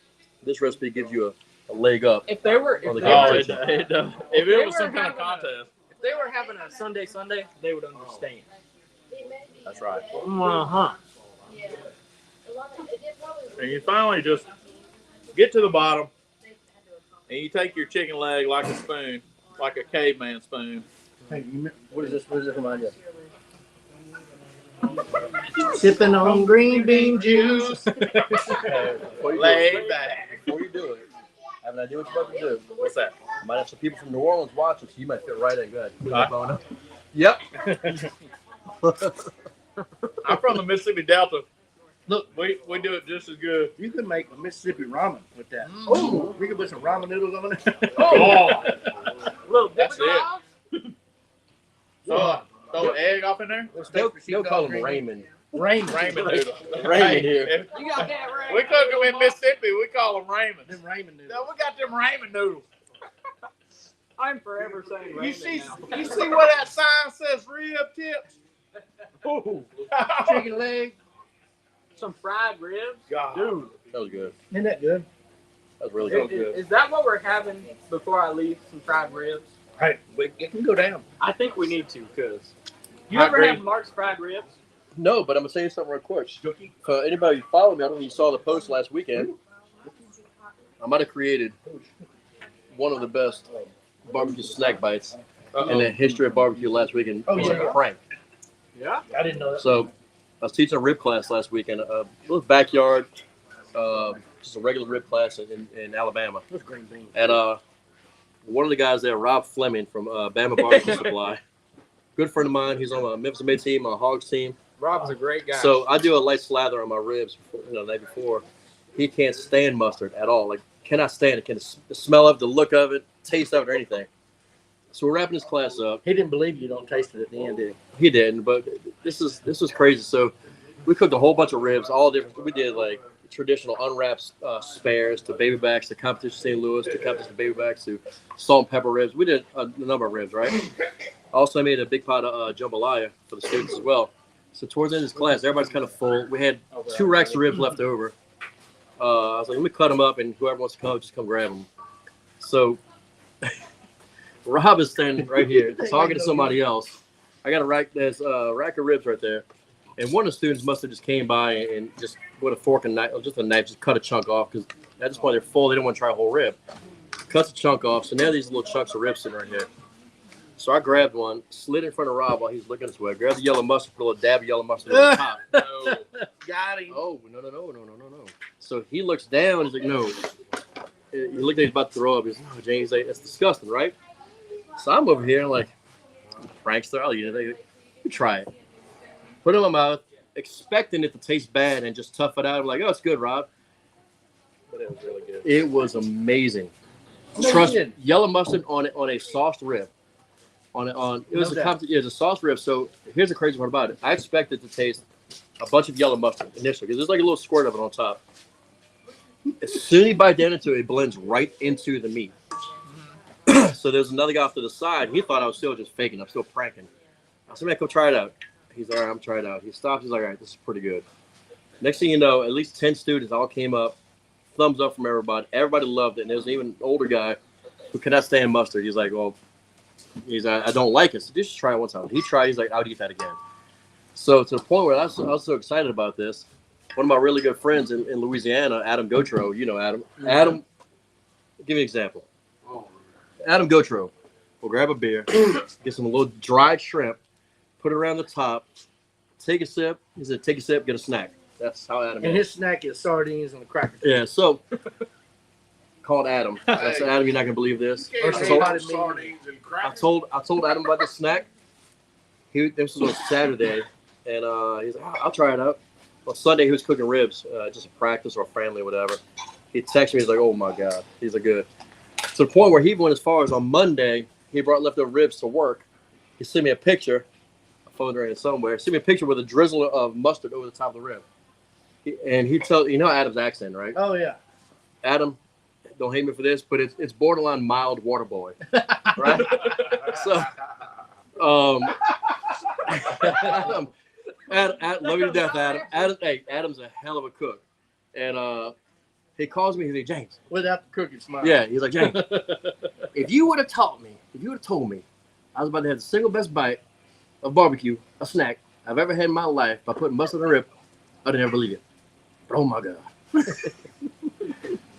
this recipe gives you a leg up. If they were, On if the they Oh, were, it does. If it was some kind of contest, if they were having a Sunday, they would understand. that's right. Uh-huh. And you finally just get to the bottom, and you take your chicken leg like a spoon, like a caveman spoon. Hey, what is this? What is this remind you of? Sipping on green bean juice. Before you do Laid it, back. before you do it, I have an idea what you're about to do. What's that? Might have some people from New Orleans watching, so you might fit right in good. Huh? Yep. I'm from the Mississippi Delta. Look, we do it just as good. You could make a Mississippi ramen with that. Mm. Oh, we could put some ramen noodles on it. Oh, Little that's dip it. Throw an egg off in there. They'll call him Raymond. Raymond. Raymond noodle. Raymond here. If You got that right. we cook them in Mississippi, we call them Raymond. Them Raymond noodles. No, we got them Raymond noodles. I'm forever saying You Raymond see, now. you see what that sign says? Rib tips. Oh, chicken leg. Some fried ribs. God. Dude, That was good. isn't that good? That was really Is, good. is that what we're having before I leave? Some fried ribs. Hey, it can go down. I think we need to, cause you I ever agree. have Mark's fried ribs? No, but I'm gonna say something real quick. For anybody who followed me, I don't know if you saw the post last weekend. I might have created one of the best barbecue snack bites in the history of barbecue last weekend. Oh, It was yeah. a prank. Yeah. I didn't know that. So I was teaching a rib class last weekend, a little backyard, just a regular rib class in Alabama. Those green beans. And one of the guys there, Rob Fleming from Bama Barbecue Supply, good friend of mine. He's on a Memphis May team, a Hogs team. Rob's a great guy. So I do a light slather on my ribs, the night before. He can't stand mustard at all. Like, cannot stand it. Can the smell of it, the look of it, taste of it, or anything. So we're wrapping this class up. He didn't believe you don't taste it at the end, did He didn't, but this was crazy. So we cooked a whole bunch of ribs, all different. We did like traditional unwrapped spares to baby backs to competition St. Louis to competition baby backs to salt and pepper ribs. We did a number of ribs, right? Also, I made a big pot of jambalaya for the students as well. So towards the end of this class, everybody's kind of full. We had 2 racks of ribs left over. I was like, let me cut them up, and whoever wants to come, just come grab them. So Rob is standing right here talking to somebody else. I got a rack. There's a rack of ribs right there, and one of the students must have just came by and just with a fork and knife, or just a knife, just cut a chunk off because at this point they're full. They don't want to try a whole rib. Cuts a chunk off. So now these little chunks of ribs sitting right here. So I grabbed one, slid in front of Rob while he was looking this way. Grabbed the yellow mustard, put a little dab of yellow mustard on the top. No. Got him. Oh, no. So he looks down. He's like, no. He looked like he's about to throw up. He's like, no, James, that's disgusting, right? So I'm over here like, prankster. I'll eat it. You try it. Put it in my mouth, expecting it to taste bad and just tough it out. I'm like, oh, it's good, Rob. But it was really good. It was amazing. Trust me, yellow mustard on a sauced rib. It was a sauced rib. So here's the crazy part about it. I expected to taste a bunch of yellow mustard initially because there's like a little squirt of it on top. As soon as you bite down into it, it blends right into the meat. So there's another guy off to the side. He thought I was still just faking. I'm still pranking. I said, man, come try it out. He's like, all right, I'm trying it out. He stops. He's like, all right, this is pretty good. Next thing you know, at least 10 students all came up. Thumbs up from everybody. Everybody loved it. And there's even an older guy who cannot stand mustard. He's like, well, I don't like it. So just try it one time. He tried. He's like, I'll eat that again. So to the point where I was so excited about this, one of my really good friends in Louisiana, Adam Gautreaux, you know Adam. Adam, give me an example. Adam Gautreaux will grab a beer, get some little dried shrimp, put it around the top, take a sip. He said, take a sip, get a snack. That's how Adam And is. his snack is sardines and a cracker. Yeah, so called Adam. I said, Adam, you're not gonna believe this. I told Adam about the snack. This was on Saturday, and he's like, I'll try it out. Well, Sunday he was cooking ribs, just a practice or friendly or whatever. He texted me, he's like, oh my God, these are good. To the point where he went as far as on Monday, he brought leftover ribs to work. He sent me a picture, a phone ring somewhere, sent me a picture with a drizzle of mustard over the top of the rib. And he told, you know Adam's accent, right? Oh, yeah. Adam, don't hate me for this, but it's borderline mild water boy, right? So, Adam, love you to death, Adam. Adam's a hell of a cook, and he calls me. He's like, James, Without the crooked smile. yeah, he's like, James, if you would have told me I was about to have the single best bite of barbecue, a snack I've ever had in my life by putting mustard on a rib, I'd never believe it. But oh my God.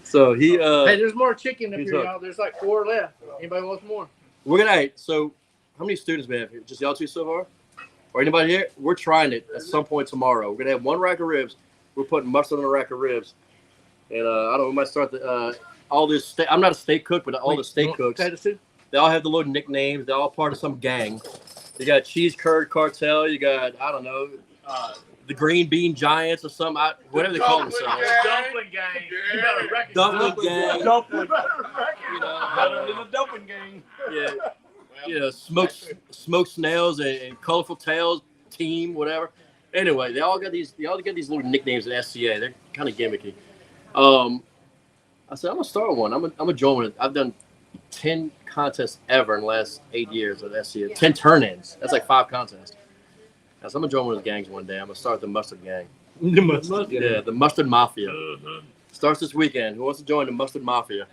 So he Hey, there's more chicken up he's here, up. y'all. There's like 4 left. Anybody wants more? we're gonna so how many students we have here? Just y'all two so far? Or anybody here? We're trying it at some point tomorrow. We're gonna have 1 rack of ribs. We're putting mustard on a rack of ribs. And I don't know, we might start the all this steak. I'm not a steak cook, but all the steak cooks, Potato soup? they all have the little nicknames. They're all part of some gang. You got Cheese Curd Cartel, you got, I don't know, the Green Bean Giants or something, whatever they call themselves. Dumpling gang. You better recognize Dumpling gang. Dumpling. You know, Better than the dumpling gang. yeah. You know, smoked snails and colorful tails team, whatever. Anyway, they all got these little nicknames at SCA. They're kind of gimmicky. I said, I'm gonna start one. I'm gonna join it. I've done 10 contests ever in the last 8 years at SCA. 10 turn-ins. That's like 5 contests. I said, I'm gonna join one of those gangs one day. I'm gonna start the mustard gang. The mustard. Yeah, the mustard mafia. Starts this weekend. Who wants to join the mustard mafia?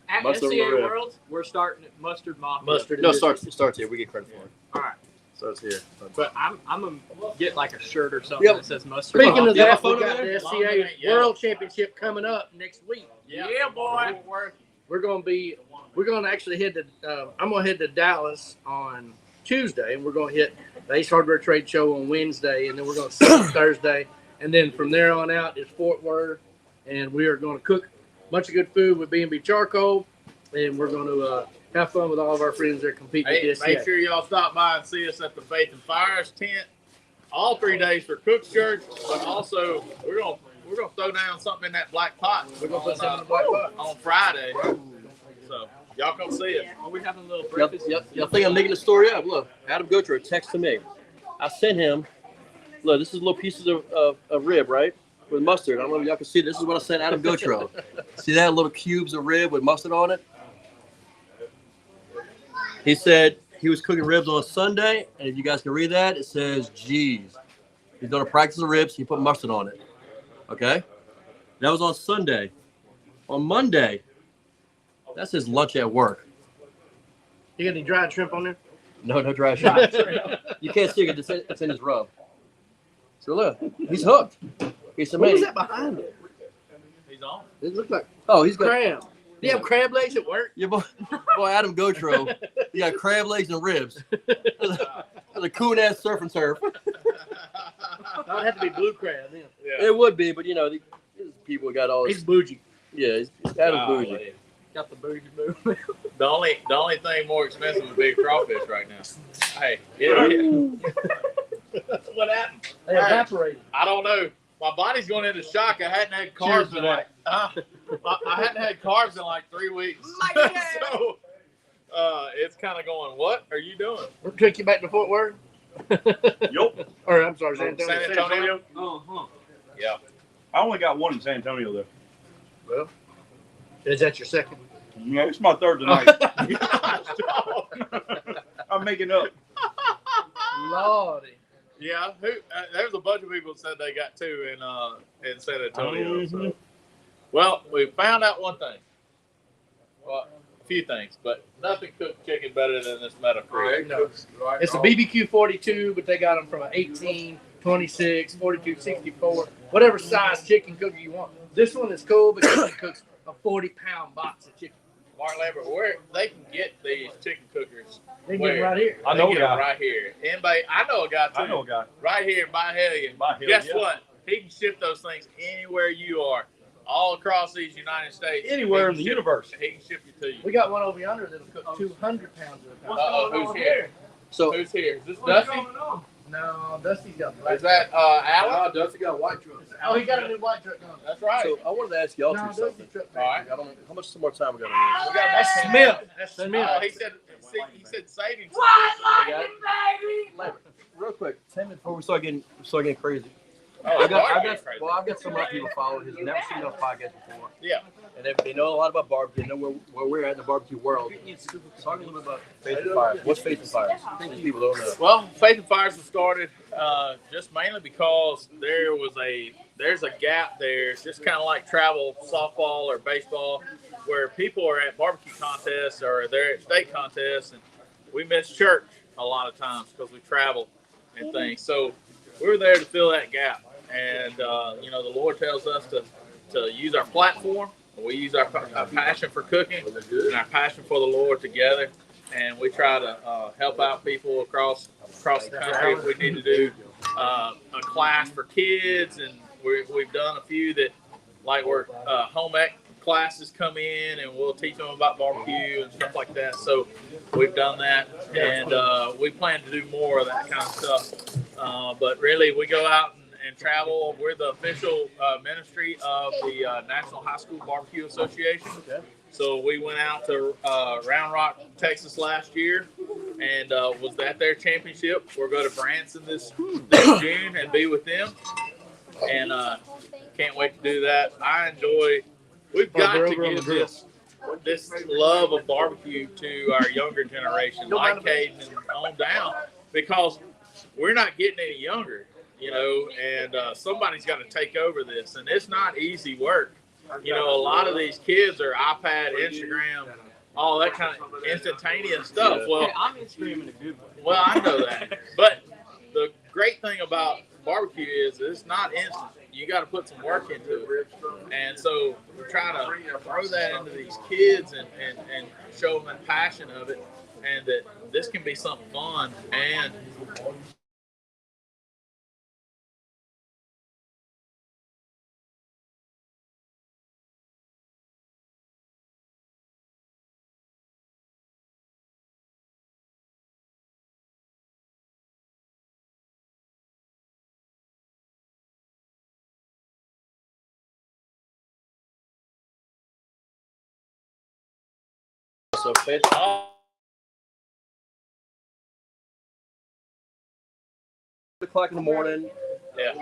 At Mustard SCA on the rib. World, we're starting at Mustard Mafia. Mustard. No, it starts here. We get credit for it. All right. Starts here. But I'm gonna get like a shirt or something Yep. that says Mustard Speaking of Mafia. Yeah, that, photo we got there? the SCA World Championship coming up next week. Yeah, boy. We're gonna actually head to. I'm gonna head to Dallas on Tuesday, and we're gonna hit the Ace Hardware Trade Show on Wednesday, and then we're gonna sit on Thursday, and then from there on out is Fort Worth, and we are gonna cook a bunch of good food with B&B Charcoal, and we're gonna have fun with all of our friends that compete with Hey, the SCA. make sure y'all stop by and see us at the Faith and Fires tent all 3 days for Cook's Church, but also we're gonna throw down something in that black pot. We're gonna put something in the black pot. On Friday. So Y'all come see it. Are we having a little Y'all, breakfast? y'all think I'm making the story up? Look, Adam Gotro texted me. I sent him. Look, this is little pieces of rib, right, with mustard. I don't know if y'all can see. This is what I sent Adam Gotro. See that little cubes of rib with mustard on it? He said he was cooking ribs on Sunday, and if you guys can read that, it says, "Geez, he's gonna practice the ribs. He put mustard on it." Okay, that was on Sunday. On Monday, that's his lunch at work. You got any dried shrimp on there? No dry shrimp. You can't see it. It's in his rub. So look, he's hooked. He said, What "Man, was that behind it? He's on. It looked like oh, he's got crab. Do you have crab legs at work? your boy Adam Gotro. He got crab legs and ribs. There's a coon ass surf and turf. That would have to be blue crab then. Yeah. It would be, but you know, these people got all this. He's bougie. Yeah, he's Adam's bougie. Got the bougie movement. The only thing more expensive would be crawfish right now. Hey, what happened? They evaporated. I don't know. My body's going into shock. I hadn't had carbs Cheers in to like I hadn't had carbs in like 3 weeks. So it's kind of going. What are you doing? We'll take you back to Fort Worth. Yup. Or I'm sorry, San San Antonio. Antonio. Uh-huh. Yeah. I only got one in San Antonio though. Well, is that your second? Yeah, it's my third tonight. I'm making up. Lordy. Yeah. There's a bunch of people that said they got two in San Antonio. So. Well, we found out one thing. Well, a few things, but nothing cooked chicken better than this Meadow Creek. No. It's a BBQ 42, but they got them from an 18, 26, 42, 64, whatever size chicken cooker you want. This one is cool because it cooks a 40-pound box of chicken. Mark Lambert, where they can get these chicken cookers? They get it right here. I know They a get them guy. right here. Anybody? I know a guy too. I know a guy. Right here by Hellion. By Hellion, Guess yeah. what? He can ship those things anywhere you are, all across these United States. Anywhere in He the can ship- universe. He can ship you to you. We got one over yonder that'll cook 200 pounds at a time. Uh-oh, who's here? So Who's here? Is this Dusty? No, Dusty's got the Is that Alan? Dusty got a white truck. Oh, he got a new white truck coming. That's right. I wanted to ask y'all No, two something. Dusty's truck. All right. I don't know how much more time we got on We got That's Smith. That's Smith. he said savings. this. Real quick, 10 minutes before we start getting crazy. Oh, I've got crazy. I've got some other people following who's never seen those podcasts before. Yeah. And they know a lot about barbecue. They know where we're at in the barbecue world. Talk a little bit about Faith and Fires. What's Faith and Fires? I think people don't know. Well, Faith and Fires was started just mainly because there's a gap there, just kind of like travel softball or baseball, where people are at barbecue contests or they're at state contests, and we miss church a lot of times because we travel and things. So we were there to fill that gap, and the Lord tells us to use our platform. We use our passion for cooking and our passion for the Lord together, and we try to help out people across the country. If we need to do a class for kids, and we've done a few that, like, where home ec classes come in, and we'll teach them about barbecue and stuff like that. So we've done that, and we plan to do more of that kind of stuff. But really, we go out and travel. We're the official ministry of the National High School Barbecue Association. Okay. So we went out to Round Rock, Texas last year, and was at their championship. We'll go to Branson this June and be with them, and can't wait to do that. We've got to give this love of barbecue to our younger generation, like Caden and on down, because we're not getting any younger. And somebody's got to take over this, and it's not easy work. A lot of these kids are iPad, Instagram, all that kind of instantaneous stuff. Well, I'm Instagram in a good way. well, I know that, but the great thing about barbecue is it's not instant. You got to put some work into it, and so we're trying to throw that into these kids and show them the passion of it, and that this can be something fun and So So Faith, o'clock in the morning. Yeah.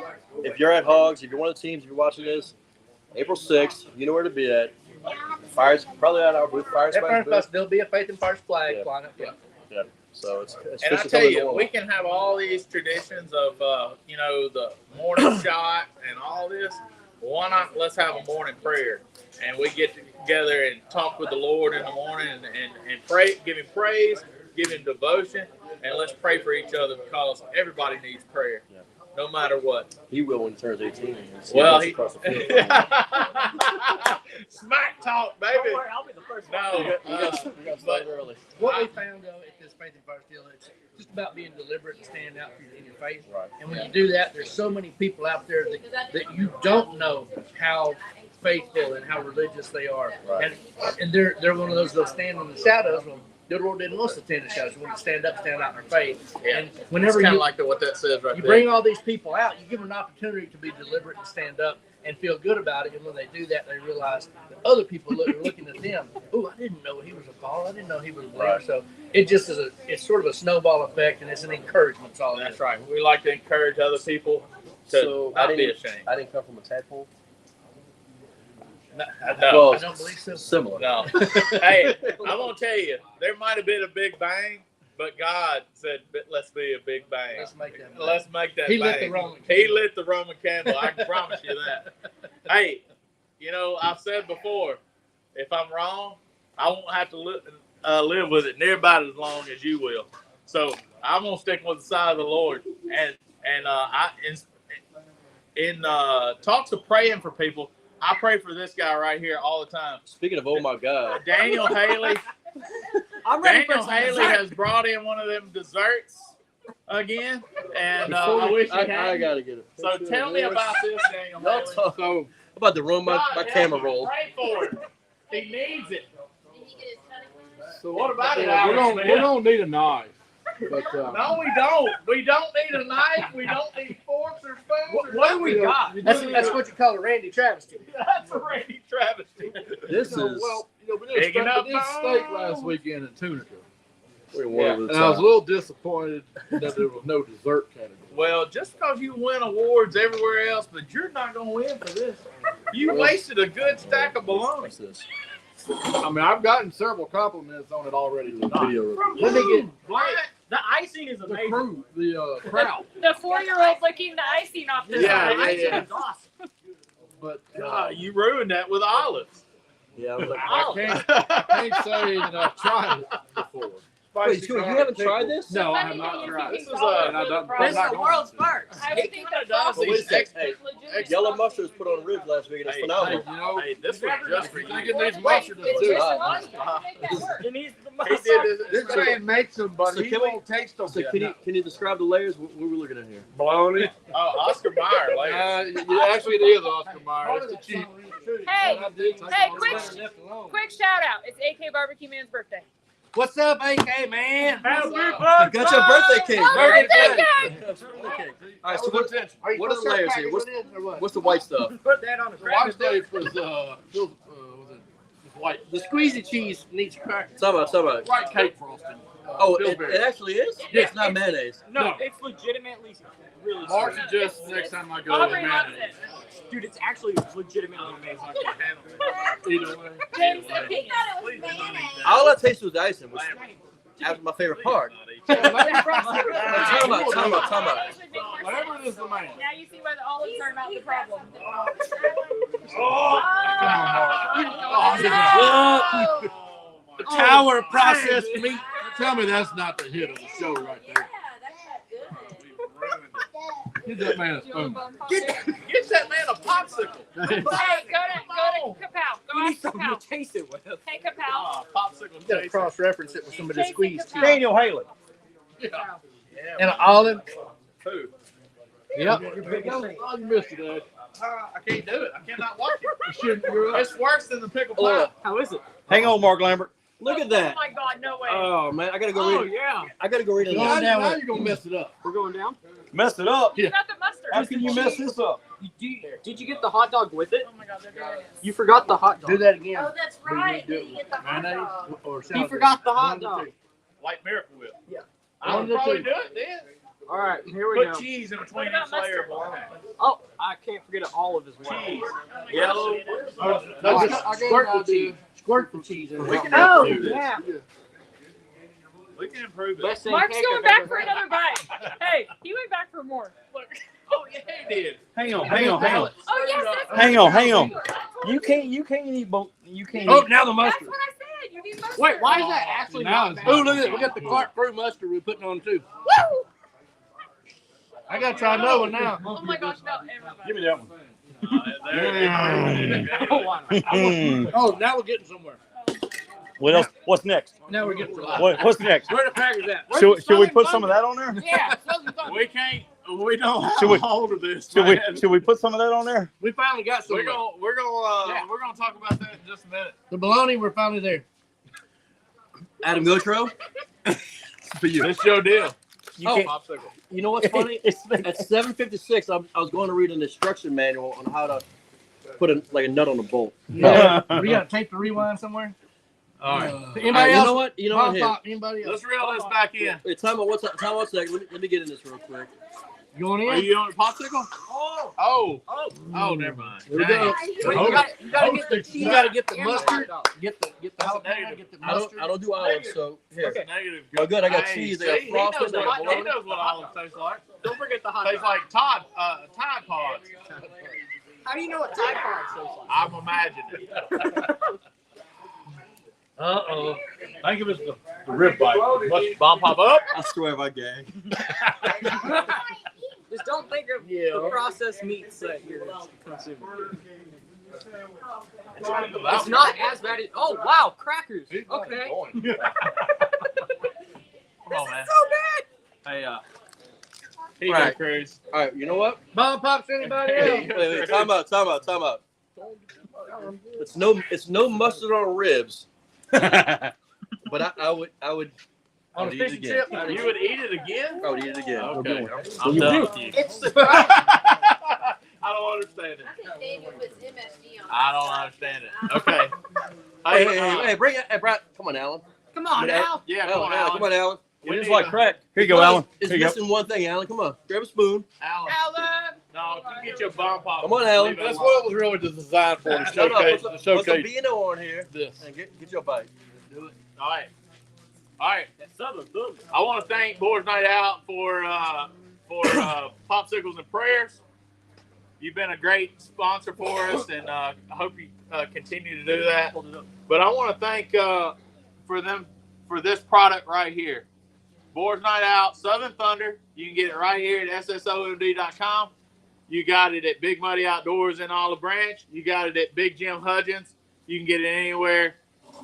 If you're at Hogs, if you're one of the teams, if you're watching this, April 6th, you know where to be at. Fire's probably at our booth. Fire's There'll be a Faith and First flag Yeah. flying up. Yeah. Yeah. So it's And I tell you, we can have all these traditions of, the morning shot and all this. Why not? Let's have a morning prayer, and we get together and talk with the Lord in the morning and pray, give Him praise, give Him devotion, and let's pray for each other because everybody needs prayer, Yeah. no matter what. He will when he turns 18. Well, Across the field. Smack talk, baby. I'll be the first No, we got started early. What we found though at this Faith and First deal, it's just about being deliberate and standing out in your faith. Right. And when you do that, there's so many people out there that you don't know how faithful and how religious they are. Right. And they're one of those that'll stand in the shadows. Well, the Lord didn't want us to stand in the shadows. We want to stand up, stand out in our faith. Yeah. And whenever it's kind you, of like what that says right you there. bring all these people out, you give them an opportunity to be deliberate and stand up and feel good about it. And when they do that, they realize that other people are looking at them. Oh, I didn't know he was a baller. I didn't know he was a believer. Right. So it just is it's sort of a snowball effect, and it's an encouragement. That's all it That's is. right. We like to encourage other people to So not be ashamed. I didn't come from a tadpole. No, Well, I don't believe so. Similar. no. Hey, I'm gonna tell you, there might have been a big bang, but God said, "Let's be a big bang. Let's make that. Let's make that He bang." lit the Roman He candle. lit the Roman candle. I can promise you that. Hey, I've said before, if I'm wrong, I won't have to live with it near about as long as you will. So I'm gonna stick with the side of the Lord. And in talks of praying for people, I pray for this guy right here all the time. Speaking of, oh my God, Daniel Haley. I'm ready for Daniel some Haley dessert. has brought in one of them desserts again, and Before I wish he I had. gotta get it. So tell me about this, Daniel Y'all Haley. talk- I'm about to run my God, camera help roll. him. Pray for him. He needs it. So What about it, we Alex Smith? don't need a knife. But No, we don't. We don't need a knife. We don't need forks or spoons. What do we got? That's what you call a Randy travesty. That's a Randy travesty. This is we Picking up did steak last weekend in Tunica. we're one Yeah. over the And I was a top. little disappointed that there was no dessert category. Well, just because you win awards everywhere else, but you're not going to win for this. You wasted a good stack of bologna. What's this? I mean, I've gotten several compliments on it already tonight. Video. Let me get Blind. The icing is The amazing. crew, the crowd. The 4-year-old licking the icing off the Yeah, side. yeah, icing yeah. is awesome. But God, you ruined that with olives. Yeah, I was like, I can't say that I've tried it before. wait, so you haven't tried this? No, I Funny have not thing is tried you it. can This is call a- it And I for don't- the I'm This is not the going world's to. first. I would think Kinda that does Frosty these is things. legitimate Yellow sauce. mustard was put on ribs last week, and it's Hey, phenomenal. You know, Hey, this was just for you. thinking these Wait, mustard it's is just hot. sauce. You can make that work. It needs the He mustard. did this. This man makes them, but So he can we- won't taste them. So can you describe the layers? What were we looking at here? Bologna. Oscar Mayer later. Yeah, actually, it is Oscar Mayer. It's the cheap. Hey, I did take hey, all quick, the left alone. quick shout out. It's AK Barbecue Man's birthday. What's up, AK man? I got your birthday cake. Birthday cake! Got your birthday cake. All right, so That was intentional. what are the layers here? What's the white stuff? Put that on a The white cracker. steak was was it white? The squeezy cheese needs crackers. Some of White cake frosting. Oh, it Pillsbury. actually is? Yeah, It's not mayonnaise. No, it's legitimately really Mark sweet. suggests next time I go, Aubrey loves mayonnaise. it. Dude, it's actually legitimately amazing. Either way. James, he thought it was mayonnaise. All I tasted was the icing, which was my favorite part. Time out. Whatever it is, the man. Now you see why the olives are not the problem. The tower of processed meat. Tell me that's not the hit of the show right there. Give that man a spoon. Get that man a popsicle. Hey, go to Kapow. Go You need ask something Kapow. to taste it with. Hey, Kapow. Oh, popsicle You gotta taste. cross-reference it with some of the squeeze too. Daniel Haley. Yeah, And an olive. Who? Yep. Oh, you missed it, Ed. I can't do it. I cannot watch it. You shouldn't. You're up. It's worse than the pickle pie. Look, How is it? hang on, Mark Lambert. Look at Oh that. my God, no way. Oh man, I gotta go Oh read. yeah. I gotta go read it. Now, down now with- you're gonna mess it up. We're going down. Messed it up. You got the mustard. How can you mess this up? Did you get the hot dog with it? Oh my God, there it is. You forgot the hot dog. Do that again. Oh, that's We right. do it Did you get the hot mayonnaise dog? or He salad forgot the dressing. hot One of the dog. two. Like Miracle Whip. Yeah. I would probably do it then. All right, here we Put go. cheese in What between about each layer mustard? of bologna. Oh, I can't forget olive as well. Cheese. Yellow. No, just squirt the cheese in We it. can Oh, improve this. yeah. We can improve it. Best thing Mark's cake going I've back ever for had. another bite. Hey, he went back for more. Look. Oh yeah, he did. Hang on. Oh yes, that's Hang on. You can't eat both. You can't. Oh, eat. now the That's mustard. what I said. You need mustard. Wait, why is that actually Now not it's bad? oh, look at it. We got the Clark Crew mustard we're putting on too. Woo! I gotta try another one now. Oh my gosh, no, everybody. Give me that one. Oh, now we're getting somewhere. What else? What's next? Now we're getting somewhere. What's next? Where the packers at? Should we put some of that on there? Yeah. We can't. We don't have Should we- a hold of this. Should we man. should we put some of that on there? We finally got some. We're gonna Yeah. we're gonna talk about that in just a minute. The bologna, we're finally there. Adam Gotro. For you. It's your deal. You, can't- Popsicle. you know what's funny? At 7:56, I was going to read an instruction manual on how to put a nut on a bolt. Yeah. We got to tape the rewind somewhere. All right. Anybody All right, else? you know what? You know what? Pop, Here. pop. Anybody else? Let's reel this back in. Wait, time out. Time out a second. Let me get in this real quick. Going Are in? you on a popsicle? Oh, never mind. Here we go. Dang. You gotta get the cheese. You gotta get the mustard. Get the jalapeno. Get the I mustard. don't do olives, so here. Negative. Oh, good. I got Hey, cheese. I see, got frosting. I got he bologna. knows what olives taste like. Don't forget the hot Tastes dog. like Tide Pods. How do you know what Tide Pods tastes like? I'm imagining. Uh-oh. I give us the rib bite. Must bomb pop up. I swear if I gag. Just don't think of Yeah. the processed meats that you're consuming. It's It's not as bad as. Oh wow, crackers. Okay. Come on, man. So bad. Hey, Here you All go, right. Cruz. all right. You know what? Bomb pops anybody Wait, else? time out. It's no mustard on ribs, but I would On a I'd eat it fish and again. chip? You would eat it again? I would eat it again. Okay. I'm done with you. It's I don't understand it. I think Daniel puts MSG on. I don't understand it. Okay. Hey, bring it. Hey, Brad, come on, Alan. Come on Yeah. now. Yeah, come Alan, on, Alan. come on, Alan. We It is need like a- crack. Here you go, Alan. It's Here you go. missing one thing, Alan. Come on, grab a spoon. Alan. Alan. No, you get your bomb pop. Come on, Alan. Leave it That's alone. what it was really designed for, to No, showcase, put to some showcase Beano on here this. and get your bite. All right. I want to thank Boys Night Out for Popsicles and Prayers. You've been a great sponsor for us, and I hope you continue to do that. But I want to thank for this product right here. Boys Night Out, Southern Thunder. You can get it right here at ssomd.com. You got it at Big Muddy Outdoors in Olive Branch. You got it at Big Jim Hudgens. You can get it anywhere.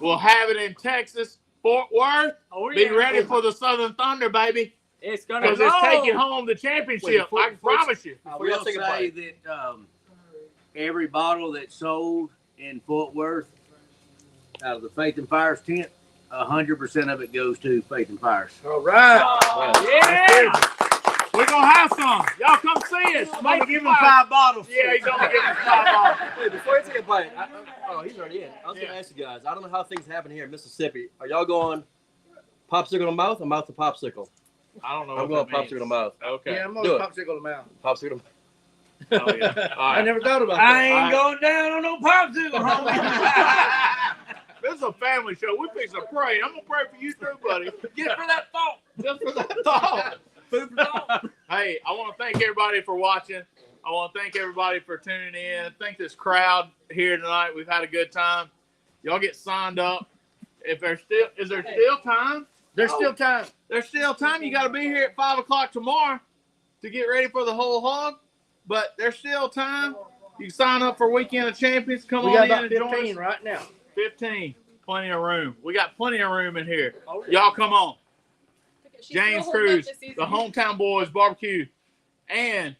We'll have it in Texas, Fort Worth. Oh, Be ready for the Southern Thunder, baby, It's gonna because it's taking home the championship. I can promise you. I We gotta will take a say bite. that every bottle that's sold in Fort Worth out of the Faith and Fires tent, 100% of it goes to Faith and Fires. All right. Yeah, we're gonna have some. Y'all come see us. I'm gonna give him 5 bottles. Yeah, he's gonna give us 5 bottles. Hey, before you take a bite, he's already in. I was gonna ask you guys. I don't know how things happen here in Mississippi. Are y'all going popsicle to mouth or mouth to popsicle? I don't know. I'm what going that popsicle to means. mouth. Okay. Yeah, I'm Do gonna it. popsicle them out. Popsicle to mouth. Oh, yeah. All I right. never thought about I that. ain't going down on no popsicle, homie. This is a family show. We fix to pray. I'm gonna pray for you too, buddy. Just for that thought. Just for that thought. Food for thought. Hey, I want to thank everybody for watching. I want to thank everybody for tuning in. Thank this crowd here tonight. We've had a good time. Y'all get signed up. Is there still time? There's still time. There's still time. You got to be here at 5 o'clock tomorrow to get ready for the whole hog. But there's still time. You can sign up for Weekend of Champions. Come We on got in about and join 15 us. right now. 15. Plenty of room. We got plenty of room in here. Y'all come on. She's James still holding up Cruz, this season. the Hometown Boys Barbecue, and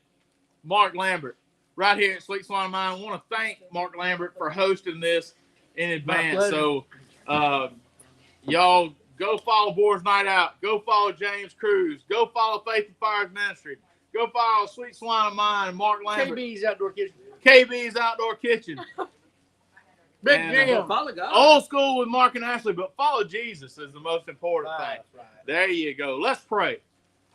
Mark Lambert right here at Sweet Swan of Mine. I want to thank Mark Lambert for hosting this in advance. pleasure. So, y'all go follow Boys Night Out. Go follow James Cruz. Go follow Faith and Fires Ministry. Go follow Sweet Swine of Mine and Mark Lambert. KB's Outdoor Kitchen. KB's Outdoor Kitchen. Big And, Jim. Follow God. Old school with Mark and Ashley, but follow Jesus is the most important thing. Right, right. There you go. Let's pray.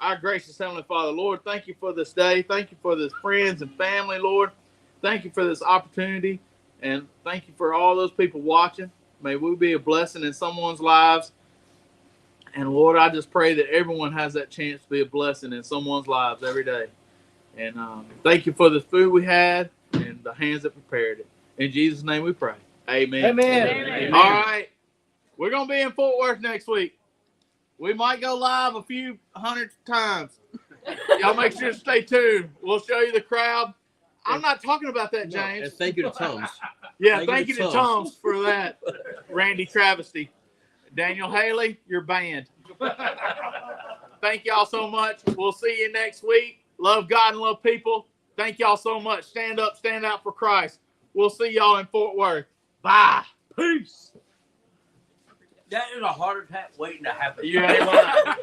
Our gracious Heavenly Father, Lord, thank you for this day. Thank you for this friends and family, Lord. Thank you for this opportunity. And thank you for all those people watching. May we be a blessing in someone's lives. And Lord, I just pray that everyone has that chance to be a blessing in someone's lives every day. And thank you for the food we had and the hands that prepared it. In Jesus' name we pray. Amen. Amen. Amen. All right. We're going to be in Fort Worth next week. We might go live a few hundred times. Y'all make sure to stay tuned. We'll show you the crowd. I'm not talking about that, James. And thank you to Tums. Yeah, thank you to Tums for that. Randy Travesty. Daniel Haley, you're banned. Thank y'all so much. We'll see you next week. Love God and love people. Thank y'all so much. Stand up, stand out for Christ. We'll see y'all in Fort Worth. Bye. Peace. That is a heart attack waiting to happen. You ain't lying.